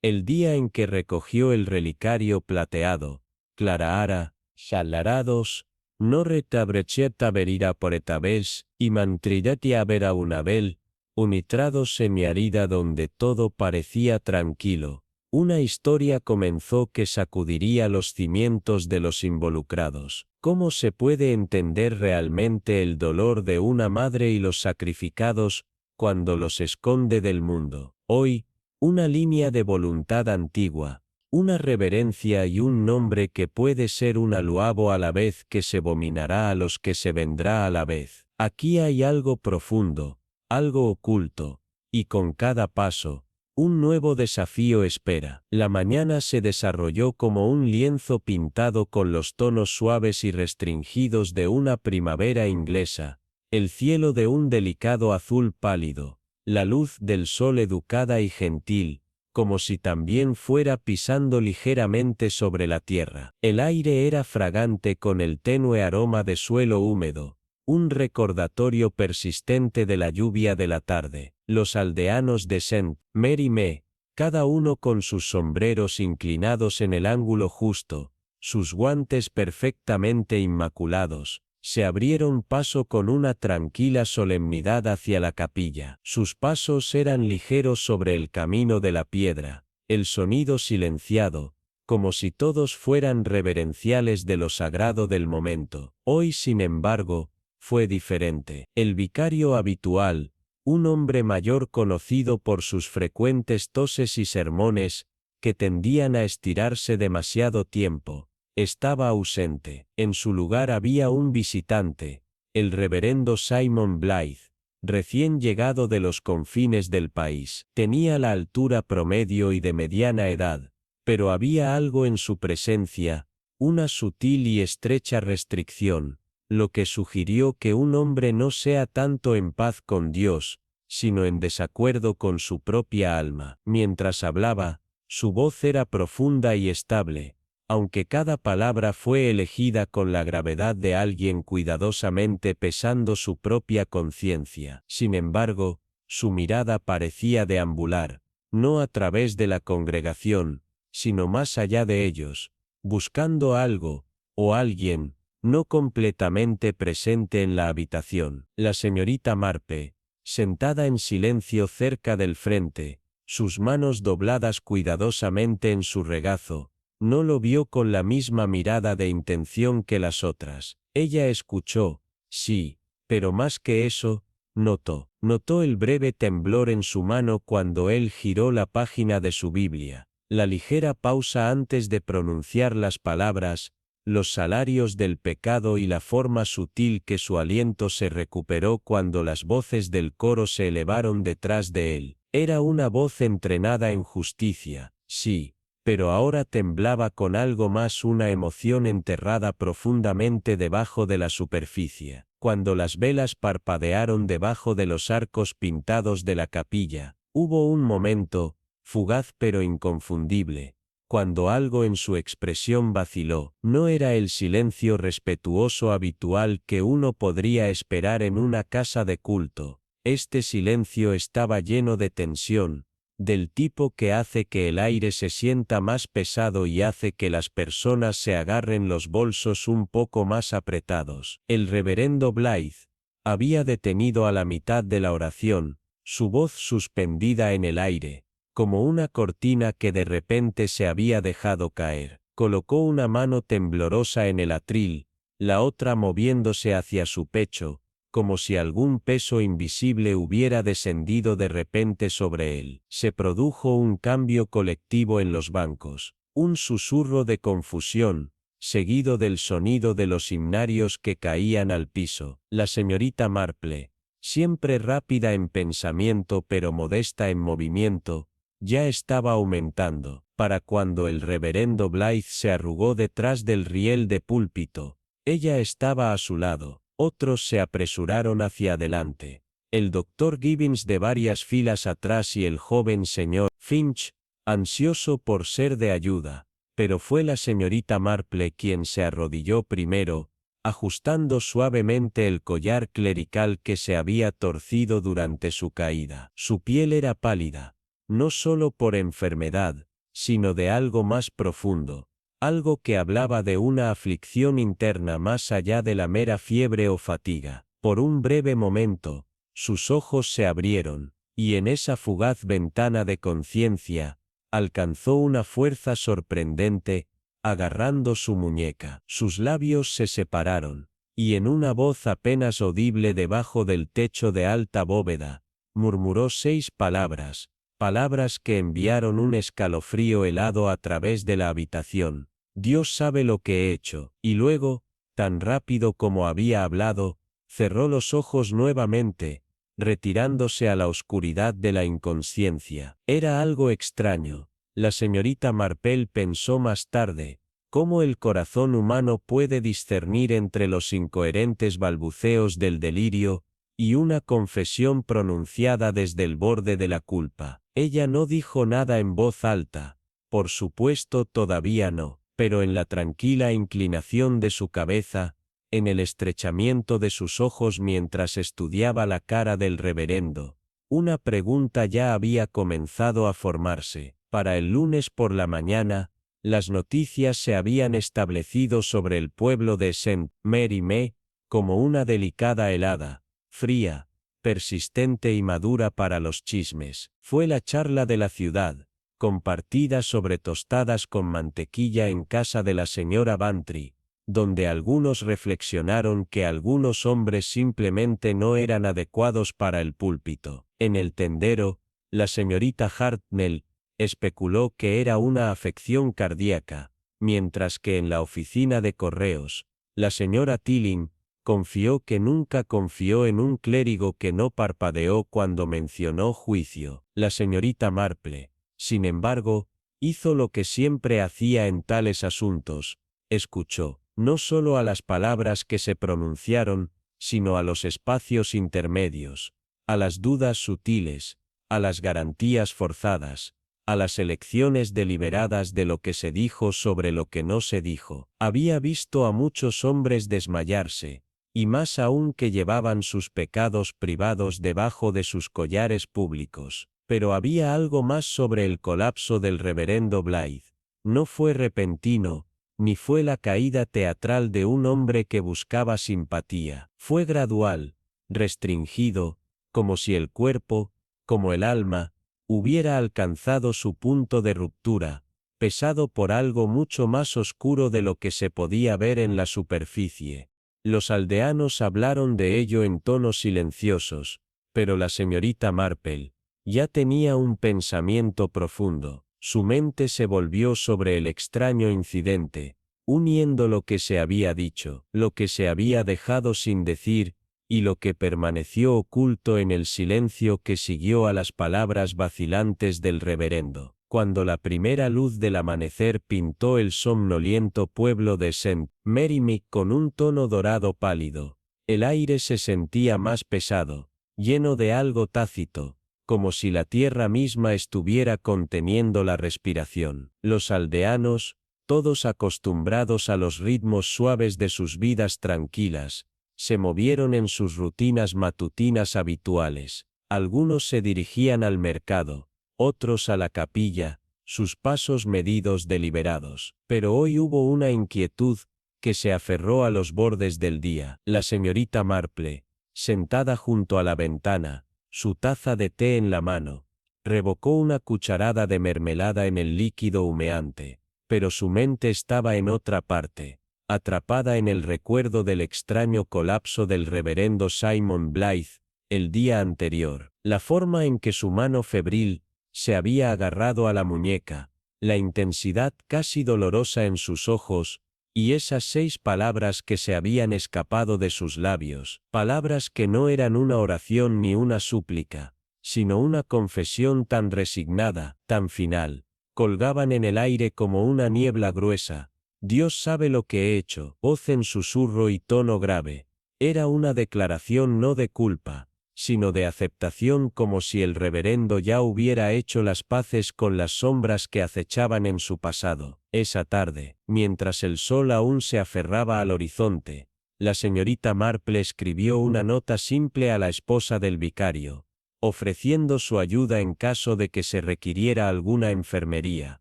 El día en que recogió el relicario plateado, Claraara, Shalarados, no retabreceta verira por etabés, y mantridatia vera unabel, unitrados semiarida donde todo parecía tranquilo. Una historia comenzó que sacudiría los cimientos de los involucrados. ¿Cómo se puede entender realmente el dolor de una madre y los sacrificados cuando los esconde del mundo? Hoy, una línea de voluntad antigua, una reverencia y un nombre que puede ser un aluabo a la vez que se abominará a los que se vendrá a la vez. Aquí hay algo profundo, algo oculto, y con cada paso, un nuevo desafío espera. La mañana se desarrolló como un lienzo pintado con los tonos suaves y restringidos de una primavera inglesa, el cielo de un delicado azul pálido, la luz del sol educada y gentil, como si también fuera pisando ligeramente sobre la tierra. El aire era fragante con el tenue aroma de suelo húmedo, un recordatorio persistente de la lluvia de la tarde. Los aldeanos de St. Mary Me, cada uno con sus sombreros inclinados en el ángulo justo, sus guantes perfectamente inmaculados, se abrieron paso con una tranquila solemnidad hacia la capilla. Sus pasos eran ligeros sobre el camino de la piedra, el sonido silenciado, como si todos fueran reverenciales de lo sagrado del momento. Hoy, sin embargo, fue diferente. El vicario habitual, un hombre mayor conocido por sus frecuentes toses y sermones, que tendían a estirarse demasiado tiempo, estaba ausente. En su lugar había un visitante, el reverendo Simon Blythe, recién llegado de los confines del país. Tenía la altura promedio y de mediana edad, pero había algo en su presencia, una sutil y estrecha restricción, lo que sugirió que un hombre no sea tanto en paz con Dios, sino en desacuerdo con su propia alma. Mientras hablaba, su voz era profunda y estable, aunque cada palabra fue elegida con la gravedad de alguien cuidadosamente pesando su propia conciencia. Sin embargo, su mirada parecía deambular, no a través de la congregación, sino más allá de ellos, buscando algo, o alguien, no completamente presente en la habitación. La señorita Marpe, sentada en silencio cerca del frente, sus manos dobladas cuidadosamente en su regazo, no lo vio con la misma mirada de intención que las otras. Ella escuchó, sí, pero más que eso, notó el breve temblor en su mano cuando él giró la página de su Biblia, la ligera pausa antes de pronunciar las palabras, los salarios del pecado y la forma sutil que su aliento se recuperó cuando las voces del coro se elevaron detrás de él. Era una voz entrenada en justicia, sí, pero ahora temblaba con algo más, una emoción enterrada profundamente debajo de la superficie. Cuando las velas parpadearon debajo de los arcos pintados de la capilla, hubo un momento, fugaz pero inconfundible, cuando algo en su expresión vaciló. No era el silencio respetuoso habitual que uno podría esperar en una casa de culto. Este silencio estaba lleno de tensión, del tipo que hace que el aire se sienta más pesado y hace que las personas se agarren los bolsos un poco más apretados. El reverendo Blythe había detenido a la mitad de la oración, su voz suspendida en el aire, como una cortina que de repente se había dejado caer. Colocó una mano temblorosa en el atril, la otra moviéndose hacia su pecho, como si algún peso invisible hubiera descendido de repente sobre él. Se produjo un cambio colectivo en los bancos, un susurro de confusión, seguido del sonido de los himnarios que caían al piso. La señorita Marple, siempre rápida en pensamiento pero modesta en movimiento, ya estaba aumentando. Para cuando el reverendo Blythe se arrugó detrás del riel de púlpito, ella estaba a su lado. Otros se apresuraron hacia adelante. El doctor Gibbons de varias filas atrás y el joven señor Finch, ansioso por ser de ayuda, pero fue la señorita Marple quien se arrodilló primero, ajustando suavemente el collar clerical que se había torcido durante su caída. Su piel era pálida, no solo por enfermedad, sino de algo más profundo, algo que hablaba de una aflicción interna más allá de la mera fiebre o fatiga. Por un breve momento, sus ojos se abrieron, y en esa fugaz ventana de conciencia, alcanzó una fuerza sorprendente, agarrando su muñeca. Sus labios se separaron, y en una voz apenas audible debajo del techo de alta bóveda, murmuró 6 palabras, palabras que enviaron un escalofrío helado a través de la habitación. Dios sabe lo que he hecho. Y luego, tan rápido como había hablado, cerró los ojos nuevamente, retirándose a la oscuridad de la inconsciencia. Era algo extraño. La señorita Marple pensó más tarde, cómo el corazón humano puede discernir entre los incoherentes balbuceos del delirio y una confesión pronunciada desde el borde de la culpa. Ella no dijo nada en voz alta, por supuesto todavía no, pero en la tranquila inclinación de su cabeza, en el estrechamiento de sus ojos mientras estudiaba la cara del reverendo, una pregunta ya había comenzado a formarse. Para el lunes por la mañana, las noticias se habían establecido sobre el pueblo de St. Mary Me, como una delicada helada, fría, persistente y madura para los chismes. Fue la charla de la ciudad, compartida sobre tostadas con mantequilla en casa de la señora Bantry, donde algunos reflexionaron que algunos hombres simplemente no eran adecuados para el púlpito. En el tendero, la señorita Hartnell especuló que era una afección cardíaca, mientras que en la oficina de correos, la señora Tilling confió que nunca confió en un clérigo que no parpadeó cuando mencionó juicio. La señorita Marple, sin embargo, hizo lo que siempre hacía en tales asuntos, escuchó, no solo a las palabras que se pronunciaron, sino a los espacios intermedios, a las dudas sutiles, a las garantías forzadas, a las elecciones deliberadas de lo que se dijo sobre lo que no se dijo. Había visto a muchos hombres desmayarse, y más aún que llevaban sus pecados privados debajo de sus collares públicos. Pero había algo más sobre el colapso del reverendo Blythe. No fue repentino, ni fue la caída teatral de un hombre que buscaba simpatía. Fue gradual, restringido, como si el cuerpo, como el alma, hubiera alcanzado su punto de ruptura, pesado por algo mucho más oscuro de lo que se podía ver en la superficie. Los aldeanos hablaron de ello en tonos silenciosos, pero la señorita Marple ya tenía un pensamiento profundo. Su mente se volvió sobre el extraño incidente, uniendo lo que se había dicho, lo que se había dejado sin decir, y lo que permaneció oculto en el silencio que siguió a las palabras vacilantes del reverendo. Cuando la primera luz del amanecer pintó el somnoliento pueblo de St. Mary Me con un tono dorado pálido, el aire se sentía más pesado, lleno de algo tácito, como si la tierra misma estuviera conteniendo la respiración. Los aldeanos, todos acostumbrados a los ritmos suaves de sus vidas tranquilas, se movieron en sus rutinas matutinas habituales. Algunos se dirigían al mercado, otros a la capilla, sus pasos medidos deliberados. Pero hoy hubo una inquietud que se aferró a los bordes del día. La señorita Marple, sentada junto a la ventana, su taza de té en la mano, revocó una cucharada de mermelada en el líquido humeante, pero su mente estaba en otra parte, atrapada en el recuerdo del extraño colapso del reverendo Simon Blythe, el día anterior. La forma en que su mano febril se había agarrado a la muñeca, la intensidad casi dolorosa en sus ojos, y esas 6 palabras que se habían escapado de sus labios, palabras que no eran una oración ni una súplica, sino una confesión tan resignada, tan final, colgaban en el aire como una niebla gruesa. Dios sabe lo que he hecho, voz en susurro y tono grave. Era una declaración no de culpa, sino de aceptación, como si el reverendo ya hubiera hecho las paces con las sombras que acechaban en su pasado. Esa tarde, mientras el sol aún se aferraba al horizonte, la señorita Marple escribió una nota simple a la esposa del vicario, ofreciendo su ayuda en caso de que se requiriera alguna enfermería,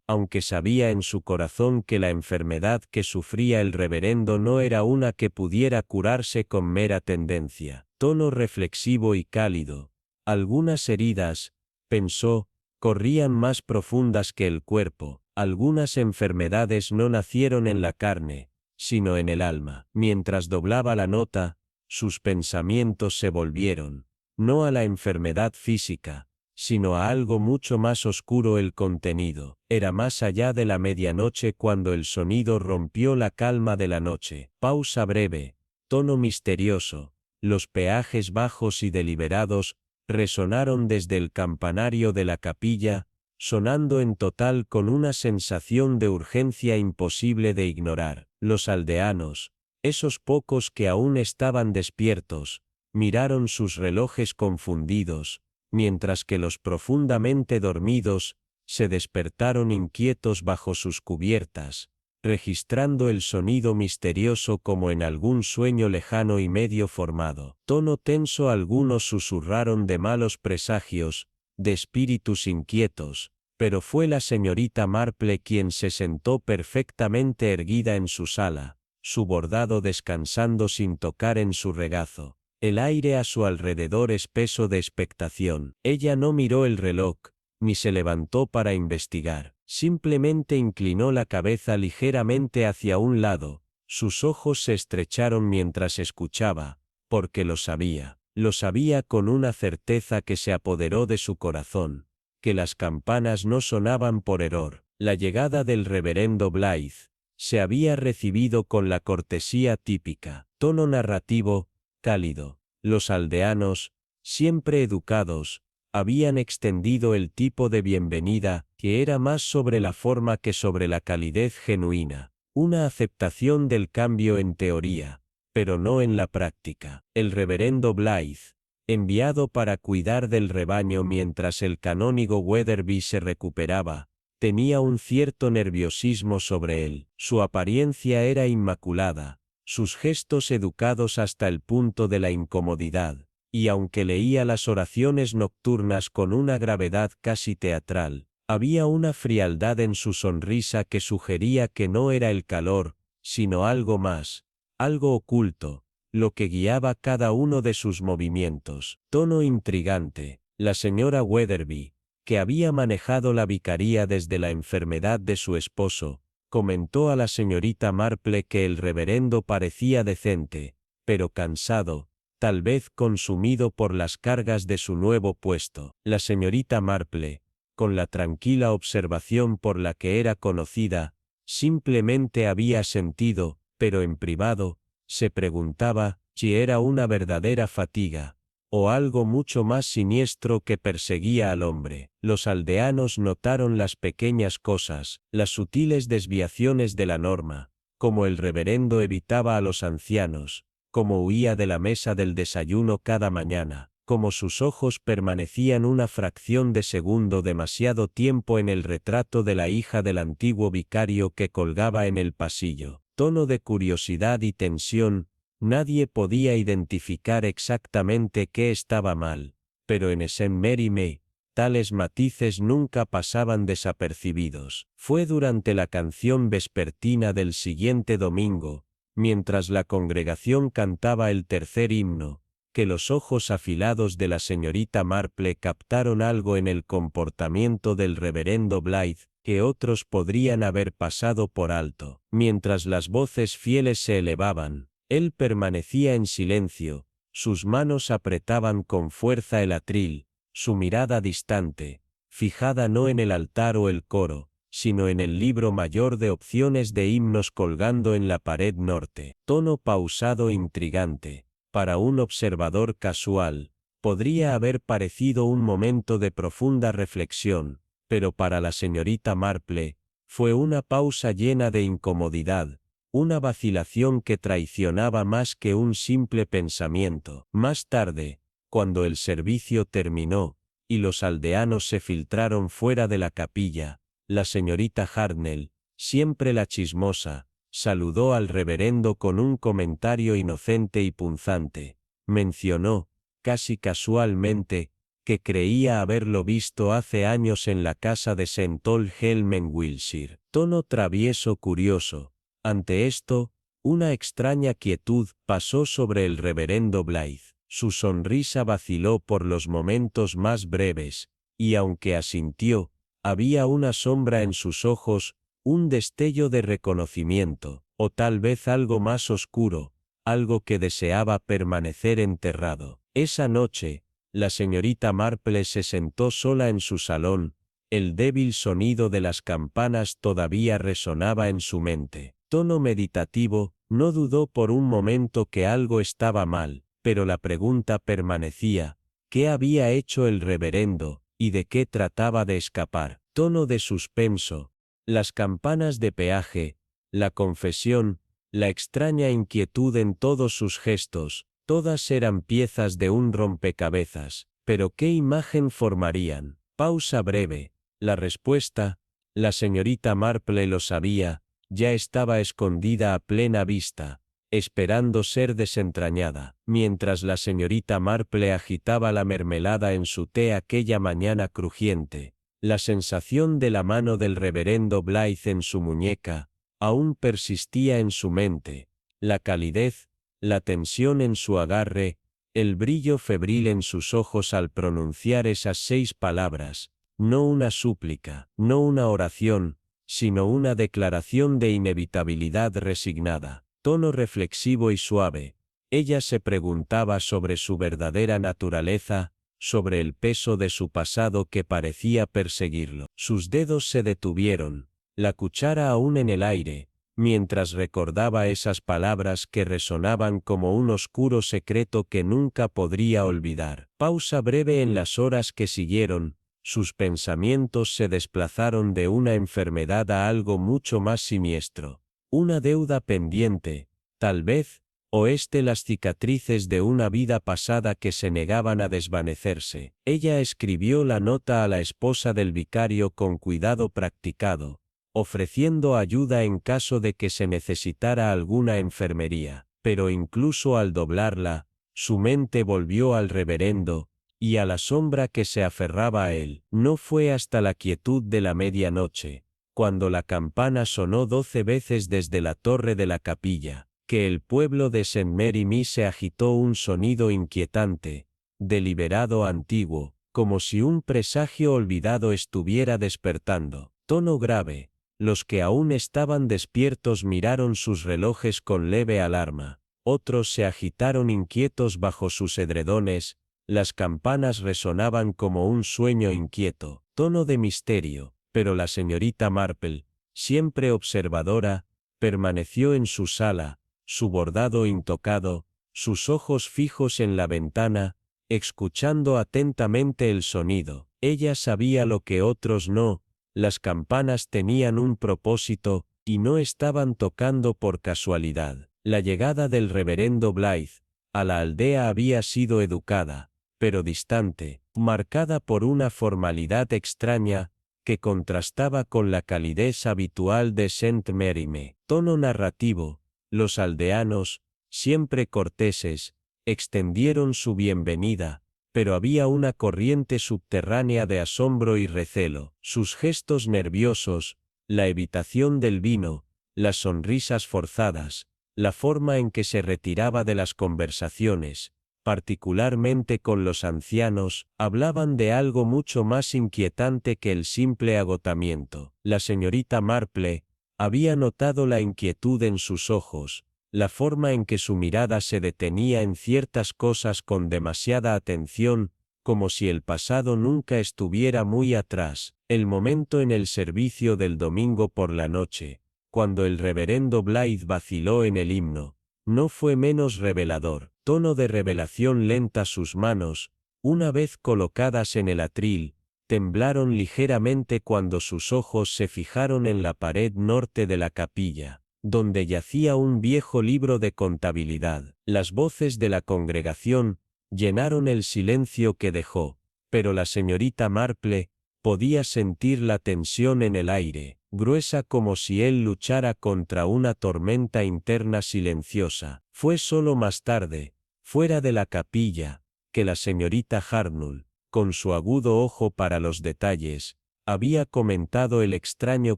aunque sabía en su corazón que la enfermedad que sufría el reverendo no era una que pudiera curarse con mera tendencia. Tono reflexivo y cálido. Algunas heridas, pensó, corrían más profundas que el cuerpo. Algunas enfermedades no nacieron en la carne, sino en el alma. Mientras doblaba la nota, sus pensamientos se volvieron, no a la enfermedad física, sino a algo mucho más oscuro. El contenido era más allá de la medianoche cuando el sonido rompió la calma de la noche. Pausa breve, tono misterioso. Los peajes bajos y deliberados resonaron desde el campanario de la capilla, sonando en total con una sensación de urgencia imposible de ignorar. Los aldeanos, esos pocos que aún estaban despiertos, miraron sus relojes confundidos, mientras que los profundamente dormidos se despertaron inquietos bajo sus cubiertas, registrando el sonido misterioso como en algún sueño lejano y medio formado. Tono tenso. Algunos susurraron de malos presagios, de espíritus inquietos, pero fue la señorita Marple quien se sentó perfectamente erguida en su sala, su bordado descansando sin tocar en su regazo, el aire a su alrededor espeso de expectación. Ella no miró el reloj, ni se levantó para investigar. Simplemente inclinó la cabeza ligeramente hacia un lado, sus ojos se estrecharon mientras escuchaba, porque lo sabía con una certeza que se apoderó de su corazón, que las campanas no sonaban por error. La llegada del reverendo Blythe se había recibido con la cortesía típica, tono narrativo, cálido. Los aldeanos, siempre educados, habían extendido el tipo de bienvenida, que era más sobre la forma que sobre la calidez genuina, una aceptación del cambio en teoría, pero no en la práctica. El reverendo Blythe, enviado para cuidar del rebaño mientras el canónigo Weatherby se recuperaba, tenía un cierto nerviosismo sobre él. Su apariencia era inmaculada, sus gestos educados hasta el punto de la incomodidad, y aunque leía las oraciones nocturnas con una gravedad casi teatral, había una frialdad en su sonrisa que sugería que no era el calor, sino algo más, algo oculto, lo que guiaba cada uno de sus movimientos. Tono intrigante. La señora Weatherby, que había manejado la vicaría desde la enfermedad de su esposo, comentó a la señorita Marple que el reverendo parecía decente, pero cansado, tal vez consumido por las cargas de su nuevo puesto. La señorita Marple, con la tranquila observación por la que era conocida, simplemente había sentido, pero en privado, se preguntaba si era una verdadera fatiga, o algo mucho más siniestro que perseguía al hombre. Los aldeanos notaron las pequeñas cosas, las sutiles desviaciones de la norma, como el reverendo evitaba a los ancianos, como huía de la mesa del desayuno cada mañana, como sus ojos permanecían una fracción de segundo demasiado tiempo en el retrato de la hija del antiguo vicario que colgaba en el pasillo. Tono de curiosidad y tensión. Nadie podía identificar exactamente qué estaba mal, pero en St. Mary May, tales matices nunca pasaban desapercibidos. Fue durante la canción vespertina del siguiente domingo, mientras la congregación cantaba el tercer himno, que los ojos afilados de la señorita Marple captaron algo en el comportamiento del reverendo Blythe, que otros podrían haber pasado por alto. Mientras las voces fieles se elevaban, él permanecía en silencio, sus manos apretaban con fuerza el atril, su mirada distante, fijada no en el altar o el coro, sino en el libro mayor de opciones de himnos colgando en la pared norte. Tono pausado intrigante. Para un observador casual, podría haber parecido un momento de profunda reflexión, pero para la señorita Marple, fue una pausa llena de incomodidad, una vacilación que traicionaba más que un simple pensamiento. Más tarde, cuando el servicio terminó, y los aldeanos se filtraron fuera de la capilla, la señorita Hartnell, siempre la chismosa, saludó al reverendo con un comentario inocente y punzante. Mencionó, casi casualmente, que creía haberlo visto hace años en la casa de St. Olhelm en Wiltshire. Tono travieso curioso. Ante esto, una extraña quietud pasó sobre el reverendo Blythe. Su sonrisa vaciló por los momentos más breves, y aunque asintió, había una sombra en sus ojos, un destello de reconocimiento, o tal vez algo más oscuro, algo que deseaba permanecer enterrado. Esa noche, la señorita Marple se sentó sola en su salón, el débil sonido de las campanas todavía resonaba en su mente. Tono meditativo, no dudó por un momento que algo estaba mal, pero la pregunta permanecía: ¿qué había hecho el reverendo, y de qué trataba de escapar? Tono de suspenso, las campanas de peaje, la confesión, la extraña inquietud en todos sus gestos, todas eran piezas de un rompecabezas, pero ¿qué imagen formarían? Pausa breve. La respuesta, la señorita Marple lo sabía, ya estaba escondida a plena vista, esperando ser desentrañada. Mientras la señorita Marple agitaba la mermelada en su té aquella mañana crujiente, la sensación de la mano del reverendo Blythe en su muñeca aún persistía en su mente, la calidez, la tensión en su agarre, el brillo febril en sus ojos al pronunciar esas 6 palabras, no una súplica, no una oración, sino una declaración de inevitabilidad resignada. Tono reflexivo y suave, ella se preguntaba sobre su verdadera naturaleza, sobre el peso de su pasado que parecía perseguirlo. Sus dedos se detuvieron, la cuchara aún en el aire, mientras recordaba esas palabras que resonaban como un oscuro secreto que nunca podría olvidar. Pausa breve en las horas que siguieron, sus pensamientos se desplazaron de una enfermedad a algo mucho más siniestro. Una deuda pendiente, tal vez, o las cicatrices de una vida pasada que se negaban a desvanecerse. Ella escribió la nota a la esposa del vicario con cuidado practicado, ofreciendo ayuda en caso de que se necesitara alguna enfermería, pero incluso al doblarla, su mente volvió al reverendo, y a la sombra que se aferraba a él. No fue hasta la quietud de la medianoche, cuando la campana sonó 12 veces desde la torre de la capilla, que el pueblo de St. Mary se agitó un sonido inquietante, deliberado antiguo, como si un presagio olvidado estuviera despertando. Tono grave. Los que aún estaban despiertos miraron sus relojes con leve alarma, otros se agitaron inquietos bajo sus edredones, las campanas resonaban como un sueño inquieto. Tono de misterio, pero la señorita Marple, siempre observadora, permaneció en su sala, su bordado intocado, sus ojos fijos en la ventana, escuchando atentamente el sonido. Ella sabía lo que otros no: las campanas tenían un propósito, y no estaban tocando por casualidad. La llegada del reverendo Blythe a la aldea había sido educada, pero distante, marcada por una formalidad extraña, que contrastaba con la calidez habitual de St. Mary. Tono narrativo, los aldeanos, siempre corteses, extendieron su bienvenida, pero había una corriente subterránea de asombro y recelo. Sus gestos nerviosos, la evitación del vino, las sonrisas forzadas, la forma en que se retiraba de las conversaciones, particularmente con los ancianos, hablaban de algo mucho más inquietante que el simple agotamiento. La señorita Marple había notado la inquietud en sus ojos, la forma en que su mirada se detenía en ciertas cosas con demasiada atención, como si el pasado nunca estuviera muy atrás. El momento en el servicio del domingo por la noche, cuando el reverendo Blythe vaciló en el himno, no fue menos revelador. Tono de revelación lenta. Sus manos, una vez colocadas en el atril, temblaron ligeramente cuando sus ojos se fijaron en la pared norte de la capilla, donde yacía un viejo libro de contabilidad. Las voces de la congregación llenaron el silencio que dejó, pero la señorita Marple podía sentir la tensión en el aire, gruesa como si él luchara contra una tormenta interna silenciosa. Fue solo más tarde, fuera de la capilla, que la señorita Hartnell, con su agudo ojo para los detalles, había comentado el extraño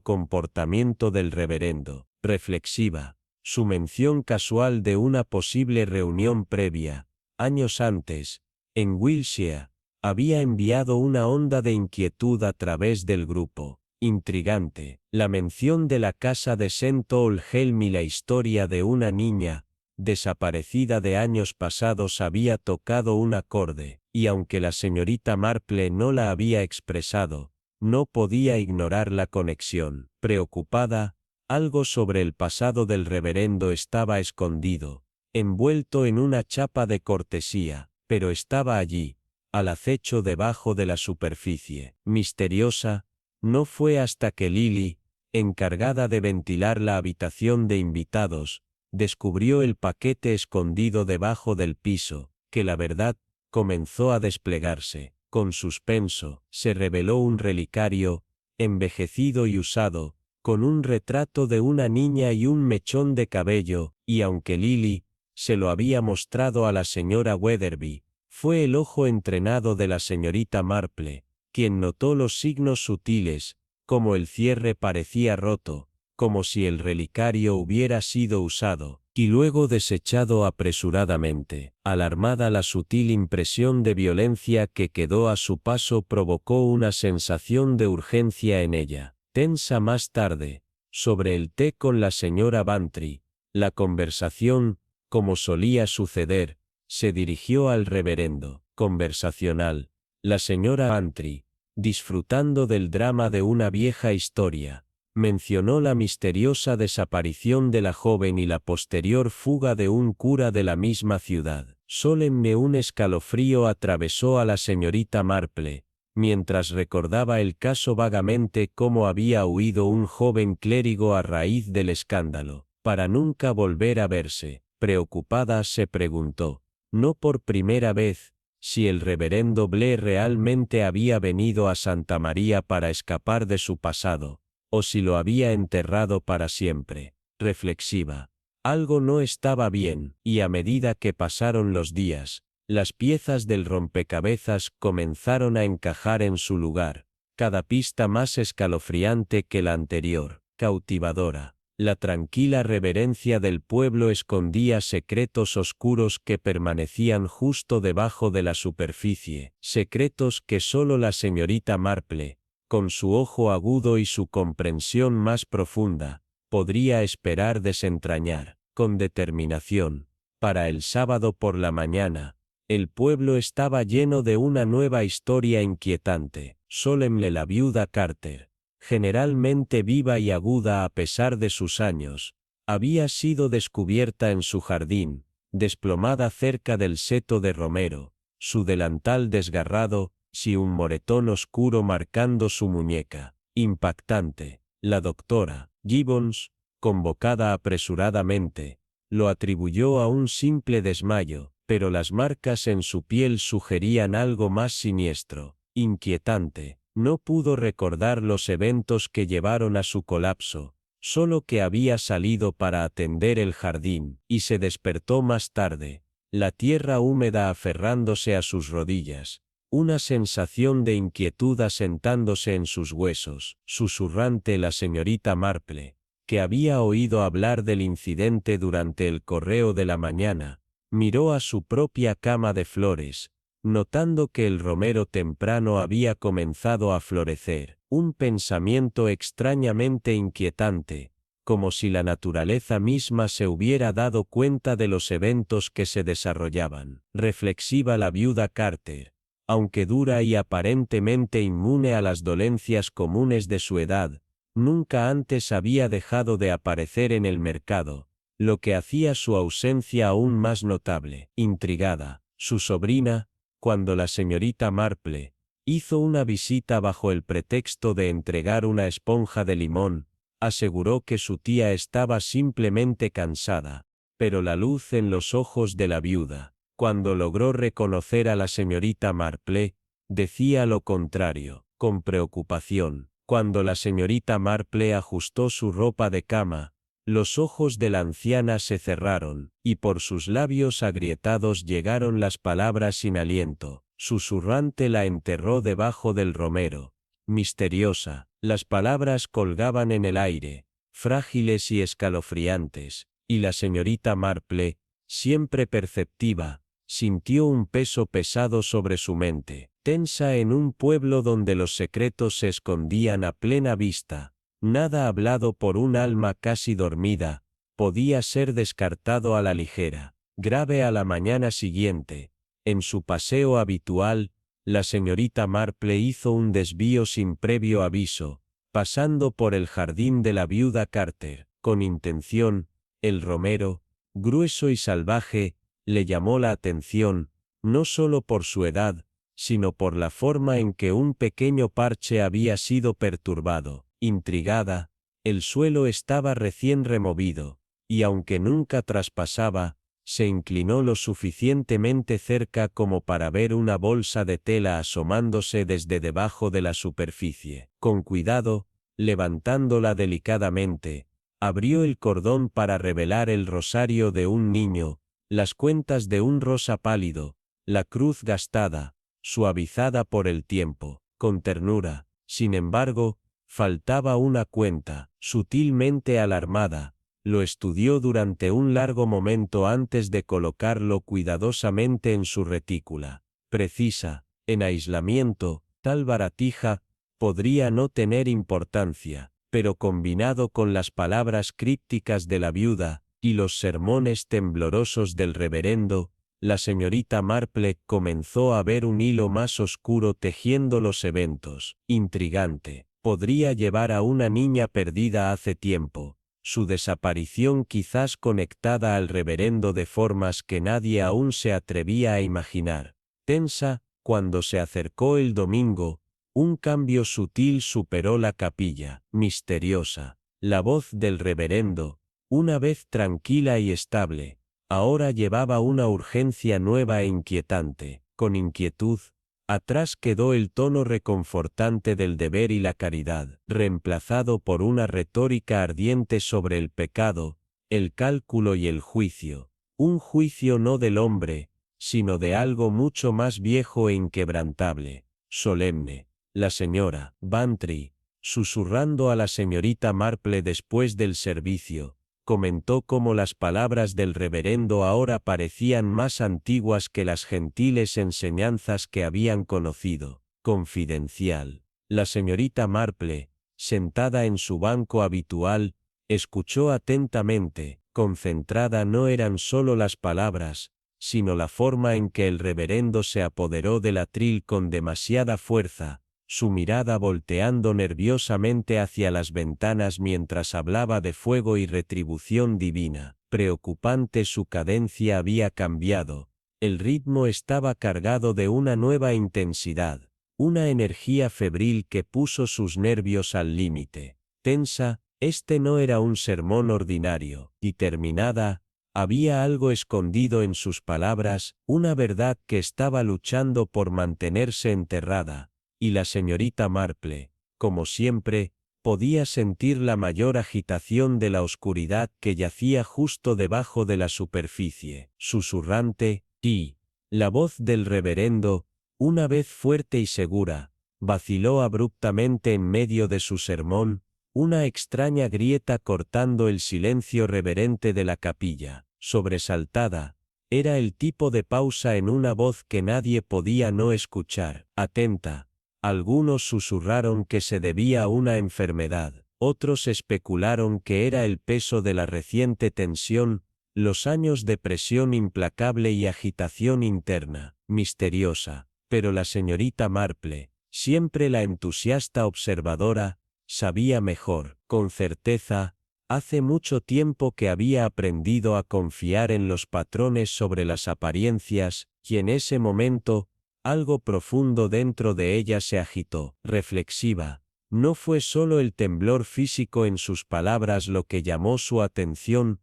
comportamiento del reverendo. Reflexiva, su mención casual de una posible reunión previa, años antes, en Wiltshire, había enviado una onda de inquietud a través del grupo. Intrigante, la mención de la casa de St. Oldhelm y la historia de una niña, desaparecida de años pasados había tocado un acorde, y aunque la señorita Marple no la había expresado, no podía ignorar la conexión. Preocupada, algo sobre el pasado del reverendo estaba escondido, envuelto en una chapa de cortesía, pero estaba allí, al acecho debajo de la superficie. Misteriosa, no fue hasta que Lily, encargada de ventilar la habitación de invitados, descubrió el paquete escondido debajo del piso, que la verdad comenzó a desplegarse. Con suspenso, se reveló un relicario, envejecido y usado, con un retrato de una niña y un mechón de cabello, y aunque Lily se lo había mostrado a la señora Weatherby, fue el ojo entrenado de la señorita Marple, quien notó los signos sutiles, como el cierre parecía roto, como si el relicario hubiera sido usado, y luego desechado apresuradamente. Alarmada, la sutil impresión de violencia que quedó a su paso provocó una sensación de urgencia en ella. Tensa más tarde, sobre el té con la señora Bantry, la conversación, como solía suceder, se dirigió al reverendo. Conversacional, la señora Bantry, disfrutando del drama de una vieja historia, mencionó la misteriosa desaparición de la joven y la posterior fuga de un cura de la misma ciudad. Solemne, un escalofrío atravesó a la señorita Marple, mientras recordaba el caso vagamente, cómo había huido un joven clérigo a raíz del escándalo, para nunca volver a verse. Preocupada se preguntó, no por primera vez, si el reverendo Blair realmente había venido a Santa María para escapar de su pasado, o si lo había enterrado para siempre. Reflexiva, algo no estaba bien, y a medida que pasaron los días, las piezas del rompecabezas comenzaron a encajar en su lugar, cada pista más escalofriante que la anterior, cautivadora. La tranquila reverencia del pueblo escondía secretos oscuros que permanecían justo debajo de la superficie, secretos que solo la señorita Marple, con su ojo agudo y su comprensión más profunda, podría esperar desentrañar. Con determinación, para el sábado por la mañana, el pueblo estaba lleno de una nueva historia inquietante. Solemne, la viuda Carter, generalmente viva y aguda a pesar de sus años, había sido descubierta en su jardín, desplomada cerca del seto de romero, su delantal desgarrado, y un moretón oscuro marcando su muñeca. Impactante. La doctora Gibbons, convocada apresuradamente, lo atribuyó a un simple desmayo, pero las marcas en su piel sugerían algo más siniestro, inquietante. No pudo recordar los eventos que llevaron a su colapso, solo que había salido para atender el jardín, y se despertó más tarde, la tierra húmeda aferrándose a sus rodillas, una sensación de inquietud asentándose en sus huesos. Susurrante, la señorita Marple, que había oído hablar del incidente durante el correo de la mañana, miró a su propia cama de flores, notando que el romero temprano había comenzado a florecer. Un pensamiento extrañamente inquietante, como si la naturaleza misma se hubiera dado cuenta de los eventos que se desarrollaban. Reflexiva, la viuda Carter, aunque dura y aparentemente inmune a las dolencias comunes de su edad, nunca antes había dejado de aparecer en el mercado, lo que hacía su ausencia aún más notable. Intrigada, su sobrina, cuando la señorita Marple hizo una visita bajo el pretexto de entregar una esponja de limón, aseguró que su tía estaba simplemente cansada, pero la luz en los ojos de la viuda, cuando logró reconocer a la señorita Marple, decía lo contrario. Con preocupación, cuando la señorita Marple ajustó su ropa de cama, los ojos de la anciana se cerraron, y por sus labios agrietados llegaron las palabras sin aliento. Susurrante la enterró debajo del romero. Misteriosa. Las palabras colgaban en el aire, frágiles y escalofriantes, y la señorita Marple, siempre perceptiva, sintió un peso pesado sobre su mente, tensa en un pueblo donde los secretos se escondían a plena vista. Nada hablado por un alma casi dormida, podía ser descartado a la ligera. Grave a la mañana siguiente, en su paseo habitual, la señorita Marple hizo un desvío sin previo aviso, pasando por el jardín de la viuda Carter. Con intención, el romero, grueso y salvaje, le llamó la atención, no solo por su edad, sino por la forma en que un pequeño parche había sido perturbado. Intrigada, el suelo estaba recién removido, y aunque nunca traspasaba, se inclinó lo suficientemente cerca como para ver una bolsa de tela asomándose desde debajo de la superficie. Con cuidado, levantándola delicadamente, abrió el cordón para revelar el rosario de un niño, las cuentas de un rosa pálido, la cruz gastada, suavizada por el tiempo. Con ternura, sin embargo, faltaba una cuenta, sutilmente alarmada. Lo estudió durante un largo momento antes de colocarlo cuidadosamente en su retícula. Precisa, en aislamiento, tal baratija podría no tener importancia, pero combinado con las palabras crípticas de la viuda y los sermones temblorosos del reverendo, la señorita Marple comenzó a ver un hilo más oscuro tejiendo los eventos. Intrigante. Podría llevar a una niña perdida hace tiempo. Su desaparición quizás conectada al reverendo de formas que nadie aún se atrevía a imaginar. Tensa, cuando se acercó el domingo, un cambio sutil superó la capilla. Misteriosa. La voz del reverendo, una vez tranquila y estable, ahora llevaba una urgencia nueva e inquietante. Con inquietud, atrás quedó el tono reconfortante del deber y la caridad, reemplazado por una retórica ardiente sobre el pecado, el cálculo y el juicio. Un juicio no del hombre, sino de algo mucho más viejo e inquebrantable, solemne. La señora Bantry, susurrando a la señorita Marple después del servicio, comentó cómo las palabras del reverendo ahora parecían más antiguas que las gentiles enseñanzas que habían conocido. Confidencial. La señorita Marple, sentada en su banco habitual, escuchó atentamente. Concentrada no eran solo las palabras, sino la forma en que el reverendo se apoderó del atril con demasiada fuerza, su mirada volteando nerviosamente hacia las ventanas mientras hablaba de fuego y retribución divina. Preocupante, su cadencia había cambiado, el ritmo estaba cargado de una nueva intensidad, una energía febril que puso sus nervios al límite. Tensa, este no era un sermón ordinario, y terminada, había algo escondido en sus palabras, una verdad que estaba luchando por mantenerse enterrada. Y la señorita Marple, como siempre, podía sentir la mayor agitación de la oscuridad que yacía justo debajo de la superficie. Susurrante, y la voz del reverendo, una vez fuerte y segura, vaciló abruptamente en medio de su sermón, una extraña grieta cortando el silencio reverente de la capilla. Sobresaltada, era el tipo de pausa en una voz que nadie podía no escuchar. Atenta. Algunos susurraron que se debía a una enfermedad, otros especularon que era el peso de la reciente tensión, los años de presión implacable y agitación interna, misteriosa. Pero la señorita Marple, siempre la entusiasta observadora, sabía mejor. Con certeza, hace mucho tiempo que había aprendido a confiar en los patrones sobre las apariencias, y en ese momento, algo profundo dentro de ella se agitó. Reflexiva, no fue solo el temblor físico en sus palabras lo que llamó su atención,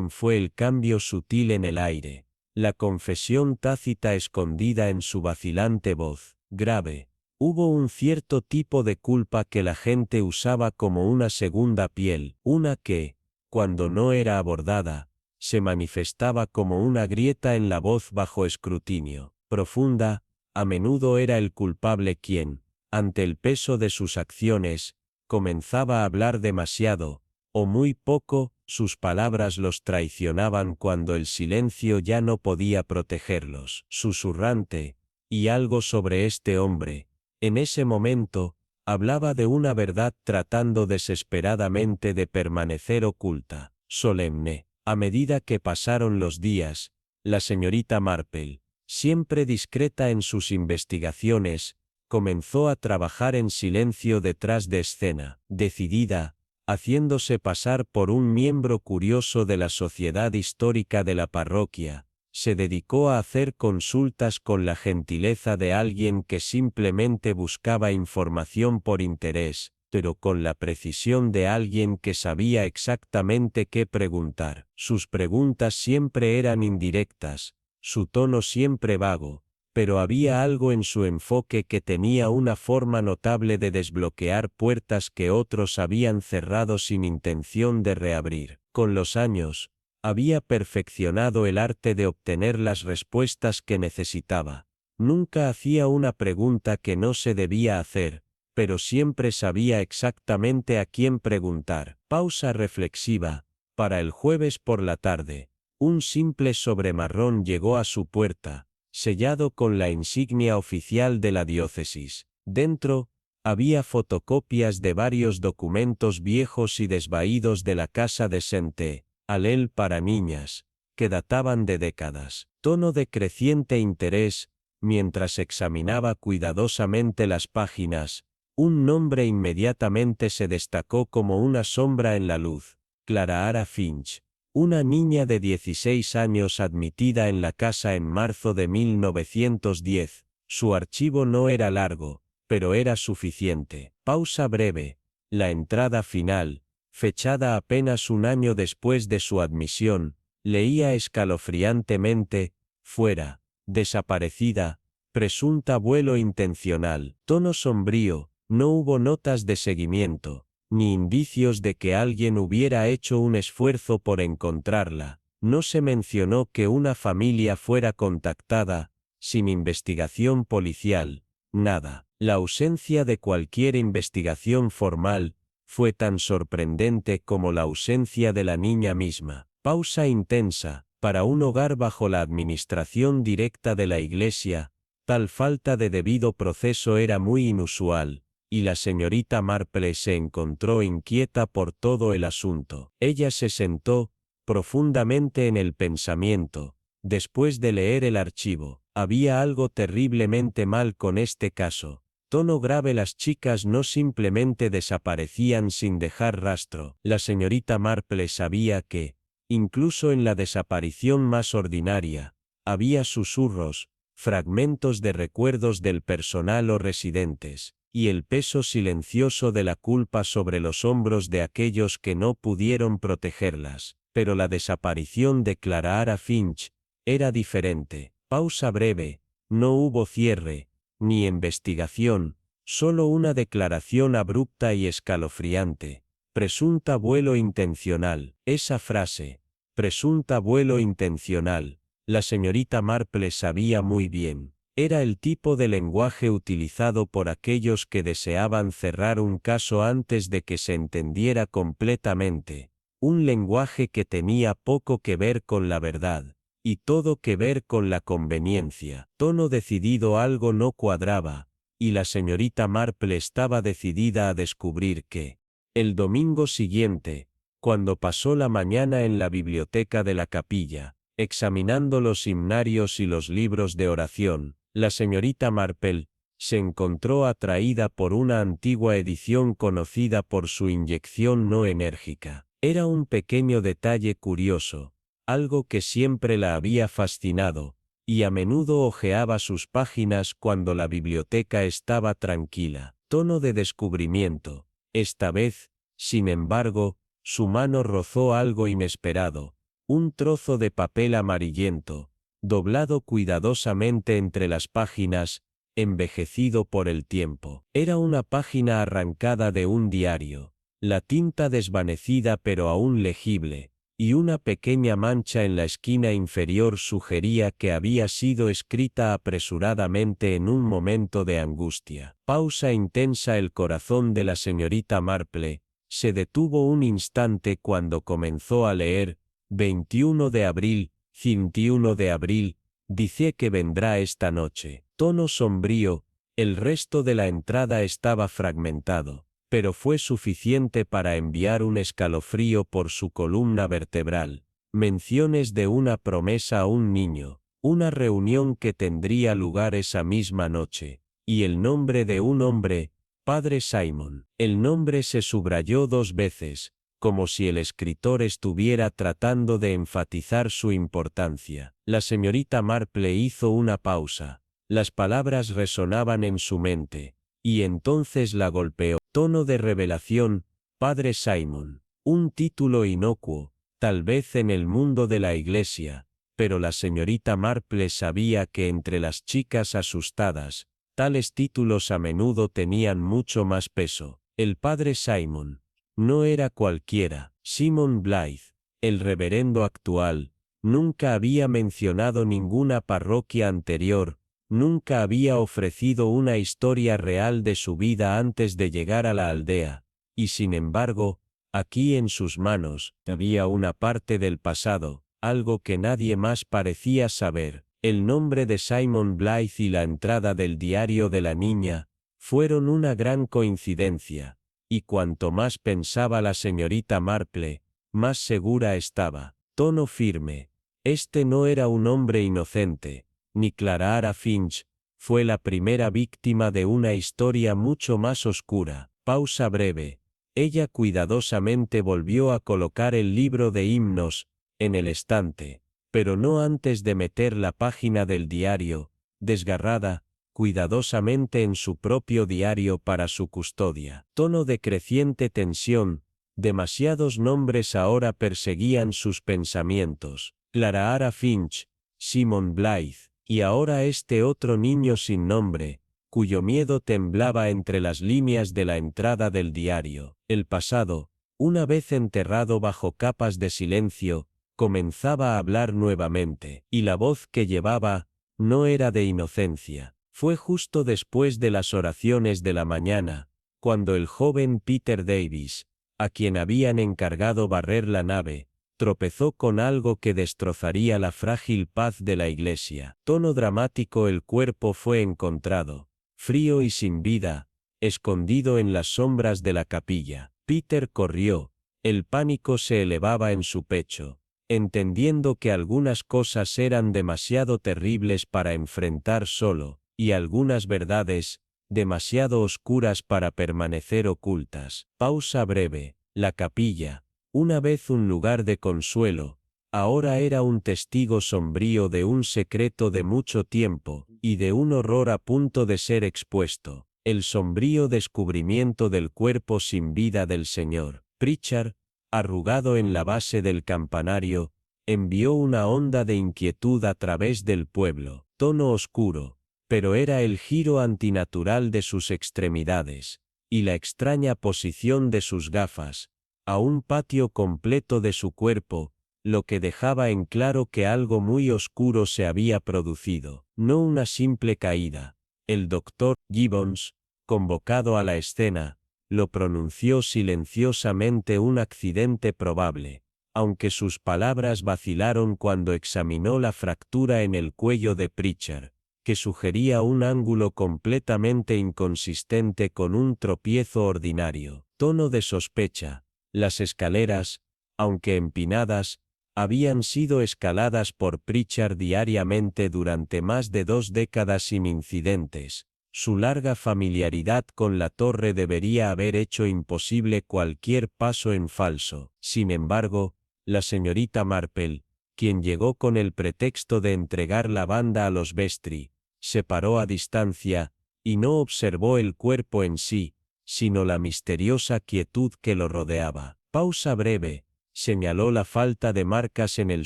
fue el cambio sutil en el aire, la confesión tácita escondida en su vacilante voz, grave. Hubo un cierto tipo de culpa que la gente usaba como una segunda piel, una que, cuando no era abordada, se manifestaba como una grieta en la voz bajo escrutinio. Profunda, A menudo era el culpable quien, ante el peso de sus acciones, comenzaba a hablar demasiado, o muy poco, sus palabras los traicionaban cuando el silencio ya no podía protegerlos. Susurrante, y algo sobre este hombre, en ese momento, hablaba de una verdad tratando desesperadamente de permanecer oculta, solemne. A medida que pasaron los días, la señorita Marple, siempre discreta en sus investigaciones, comenzó a trabajar en silencio detrás de escena, decidida, haciéndose pasar por un miembro curioso de la sociedad histórica de la parroquia. Se dedicó a hacer consultas con la gentileza de alguien que simplemente buscaba información por interés, pero con la precisión de alguien que sabía exactamente qué preguntar. Sus preguntas siempre eran indirectas, su tono siempre vago, pero había algo en su enfoque que tenía una forma notable de desbloquear puertas que otros habían cerrado sin intención de reabrir. Con los años, había perfeccionado el arte de obtener las respuestas que necesitaba. Nunca hacía una pregunta que no se debía hacer, pero siempre sabía exactamente a quién preguntar. Pausa reflexiva. Para el jueves por la tarde, un simple sobre marrón llegó a su puerta, sellado con la insignia oficial de la diócesis. Dentro, había fotocopias de varios documentos viejos y desvaídos de la casa de Sainte Alel para niñas, que databan de décadas. Tono de creciente interés, mientras examinaba cuidadosamente las páginas, un nombre inmediatamente se destacó como una sombra en la luz: Clara Finch. Una niña de 16 años admitida en la casa en marzo de 1910. Su archivo no era largo, pero era suficiente. Pausa breve. La entrada final, fechada apenas un año después de su admisión, leía escalofriantemente: fuera, desaparecida, presunta vuelo intencional. Tono sombrío, no hubo notas de seguimiento, ni indicios de que alguien hubiera hecho un esfuerzo por encontrarla. No se mencionó que una familia fuera contactada, sin investigación policial, nada. La ausencia de cualquier investigación formal fue tan sorprendente como la ausencia de la niña misma. Pausa intensa. Para un hogar bajo la administración directa de la Iglesia, tal falta de debido proceso era muy inusual, y la señorita Marple se encontró inquieta por todo el asunto. Ella se sentó, profundamente en el pensamiento, después de leer el archivo. Había algo terriblemente mal con este caso. Tono grave. Las chicas no simplemente desaparecían sin dejar rastro. La señorita Marple sabía que, incluso en la desaparición más ordinaria, había susurros, fragmentos de recuerdos del personal o residentes, y el peso silencioso de la culpa sobre los hombros de aquellos que no pudieron protegerlas. Pero la desaparición de Clara Finch era diferente. Pausa breve. No hubo cierre, ni investigación, solo una declaración abrupta y escalofriante: presunta vuelo intencional. Esa frase, presunta vuelo intencional, la señorita Marple sabía muy bien. Era el tipo de lenguaje utilizado por aquellos que deseaban cerrar un caso antes de que se entendiera completamente. Un lenguaje que tenía poco que ver con la verdad, y todo que ver con la conveniencia. Tono decidido. Algo no cuadraba, y la señorita Marple estaba decidida a descubrir que. El domingo siguiente, cuando pasó la mañana en la biblioteca de la capilla, examinando los himnarios y los libros de oración, la señorita Marple se encontró atraída por una antigua edición conocida por su inyección no enérgica. Era un pequeño detalle curioso, algo que siempre la había fascinado, y a menudo hojeaba sus páginas cuando la biblioteca estaba tranquila. Tono de descubrimiento. Esta vez, sin embargo, su mano rozó algo inesperado: un trozo de papel amarillento, doblado cuidadosamente entre las páginas, envejecido por el tiempo. Era una página arrancada de un diario, la tinta desvanecida pero aún legible, y una pequeña mancha en la esquina inferior sugería que había sido escrita apresuradamente en un momento de angustia. Pausa intensa. El corazón de la señorita Marple se detuvo un instante cuando comenzó a leer: 21 de abril, 21 de abril, dice que vendrá esta noche. Tono sombrío. El resto de la entrada estaba fragmentado, pero fue suficiente para enviar un escalofrío por su columna vertebral. Menciones de una promesa a un niño, una reunión que tendría lugar esa misma noche, y el nombre de un hombre, Padre Simon. El nombre se subrayó 2 veces, como si el escritor estuviera tratando de enfatizar su importancia. La señorita Marple hizo una pausa. Las palabras resonaban en su mente, y entonces la golpeó. Tono de revelación: Padre Simon. Un título inocuo, tal vez en el mundo de la iglesia, pero la señorita Marple sabía que entre las chicas asustadas, tales títulos a menudo tenían mucho más peso. El Padre Simon no era cualquiera. Simon Blythe, el reverendo actual, nunca había mencionado ninguna parroquia anterior, nunca había ofrecido una historia real de su vida antes de llegar a la aldea, y sin embargo, aquí en sus manos, había una parte del pasado, algo que nadie más parecía saber. El nombre de Simon Blythe y la entrada del diario de la niña fueron una gran coincidencia, y cuanto más pensaba la señorita Marple, más segura estaba. Tono firme. Este no era un hombre inocente, ni Clara Finch fue la primera víctima de una historia mucho más oscura. Pausa breve. Ella cuidadosamente volvió a colocar el libro de himnos en el estante, pero no antes de meter la página del diario, desgarrada, cuidadosamente en su propio diario para su custodia. Tono de creciente tensión. Demasiados nombres ahora perseguían sus pensamientos. Clara Finch, Simon Blythe, y ahora este otro niño sin nombre, cuyo miedo temblaba entre las líneas de la entrada del diario. El pasado, una vez enterrado bajo capas de silencio, comenzaba a hablar nuevamente, y la voz que llevaba no era de inocencia. Fue justo después de las oraciones de la mañana, cuando el joven Peter Davis, a quien habían encargado barrer la nave, tropezó con algo que destrozaría la frágil paz de la iglesia. Tono dramático. El cuerpo fue encontrado, frío y sin vida, escondido en las sombras de la capilla. Peter corrió, el pánico se elevaba en su pecho, entendiendo que algunas cosas eran demasiado terribles para enfrentar solo, y algunas verdades, demasiado oscuras para permanecer ocultas. Pausa breve. La capilla, una vez un lugar de consuelo, ahora era un testigo sombrío de un secreto de mucho tiempo, y de un horror a punto de ser expuesto. El sombrío descubrimiento del cuerpo sin vida del Señor. Pritchard, arrugado en la base del campanario, envió una onda de inquietud a través del pueblo. Tono oscuro, pero era el giro antinatural de sus extremidades, y la extraña posición de sus gafas, a un patio completo de su cuerpo, lo que dejaba en claro que algo muy oscuro se había producido, no una simple caída. El doctor Gibbons, convocado a la escena, lo pronunció silenciosamente un accidente probable, aunque sus palabras vacilaron cuando examinó la fractura en el cuello de Pritchard, que sugería un ángulo completamente inconsistente con un tropiezo ordinario. Tono de sospecha. Las escaleras, aunque empinadas, habían sido escaladas por Pritchard diariamente durante más de 2 décadas sin incidentes. Su larga familiaridad con la torre debería haber hecho imposible cualquier paso en falso. Sin embargo, la señorita Marple, quien llegó con el pretexto de entregar la banda a los Vestry, se paró a distancia, y no observó el cuerpo en sí, sino la misteriosa quietud que lo rodeaba. Pausa breve. Señaló la falta de marcas en el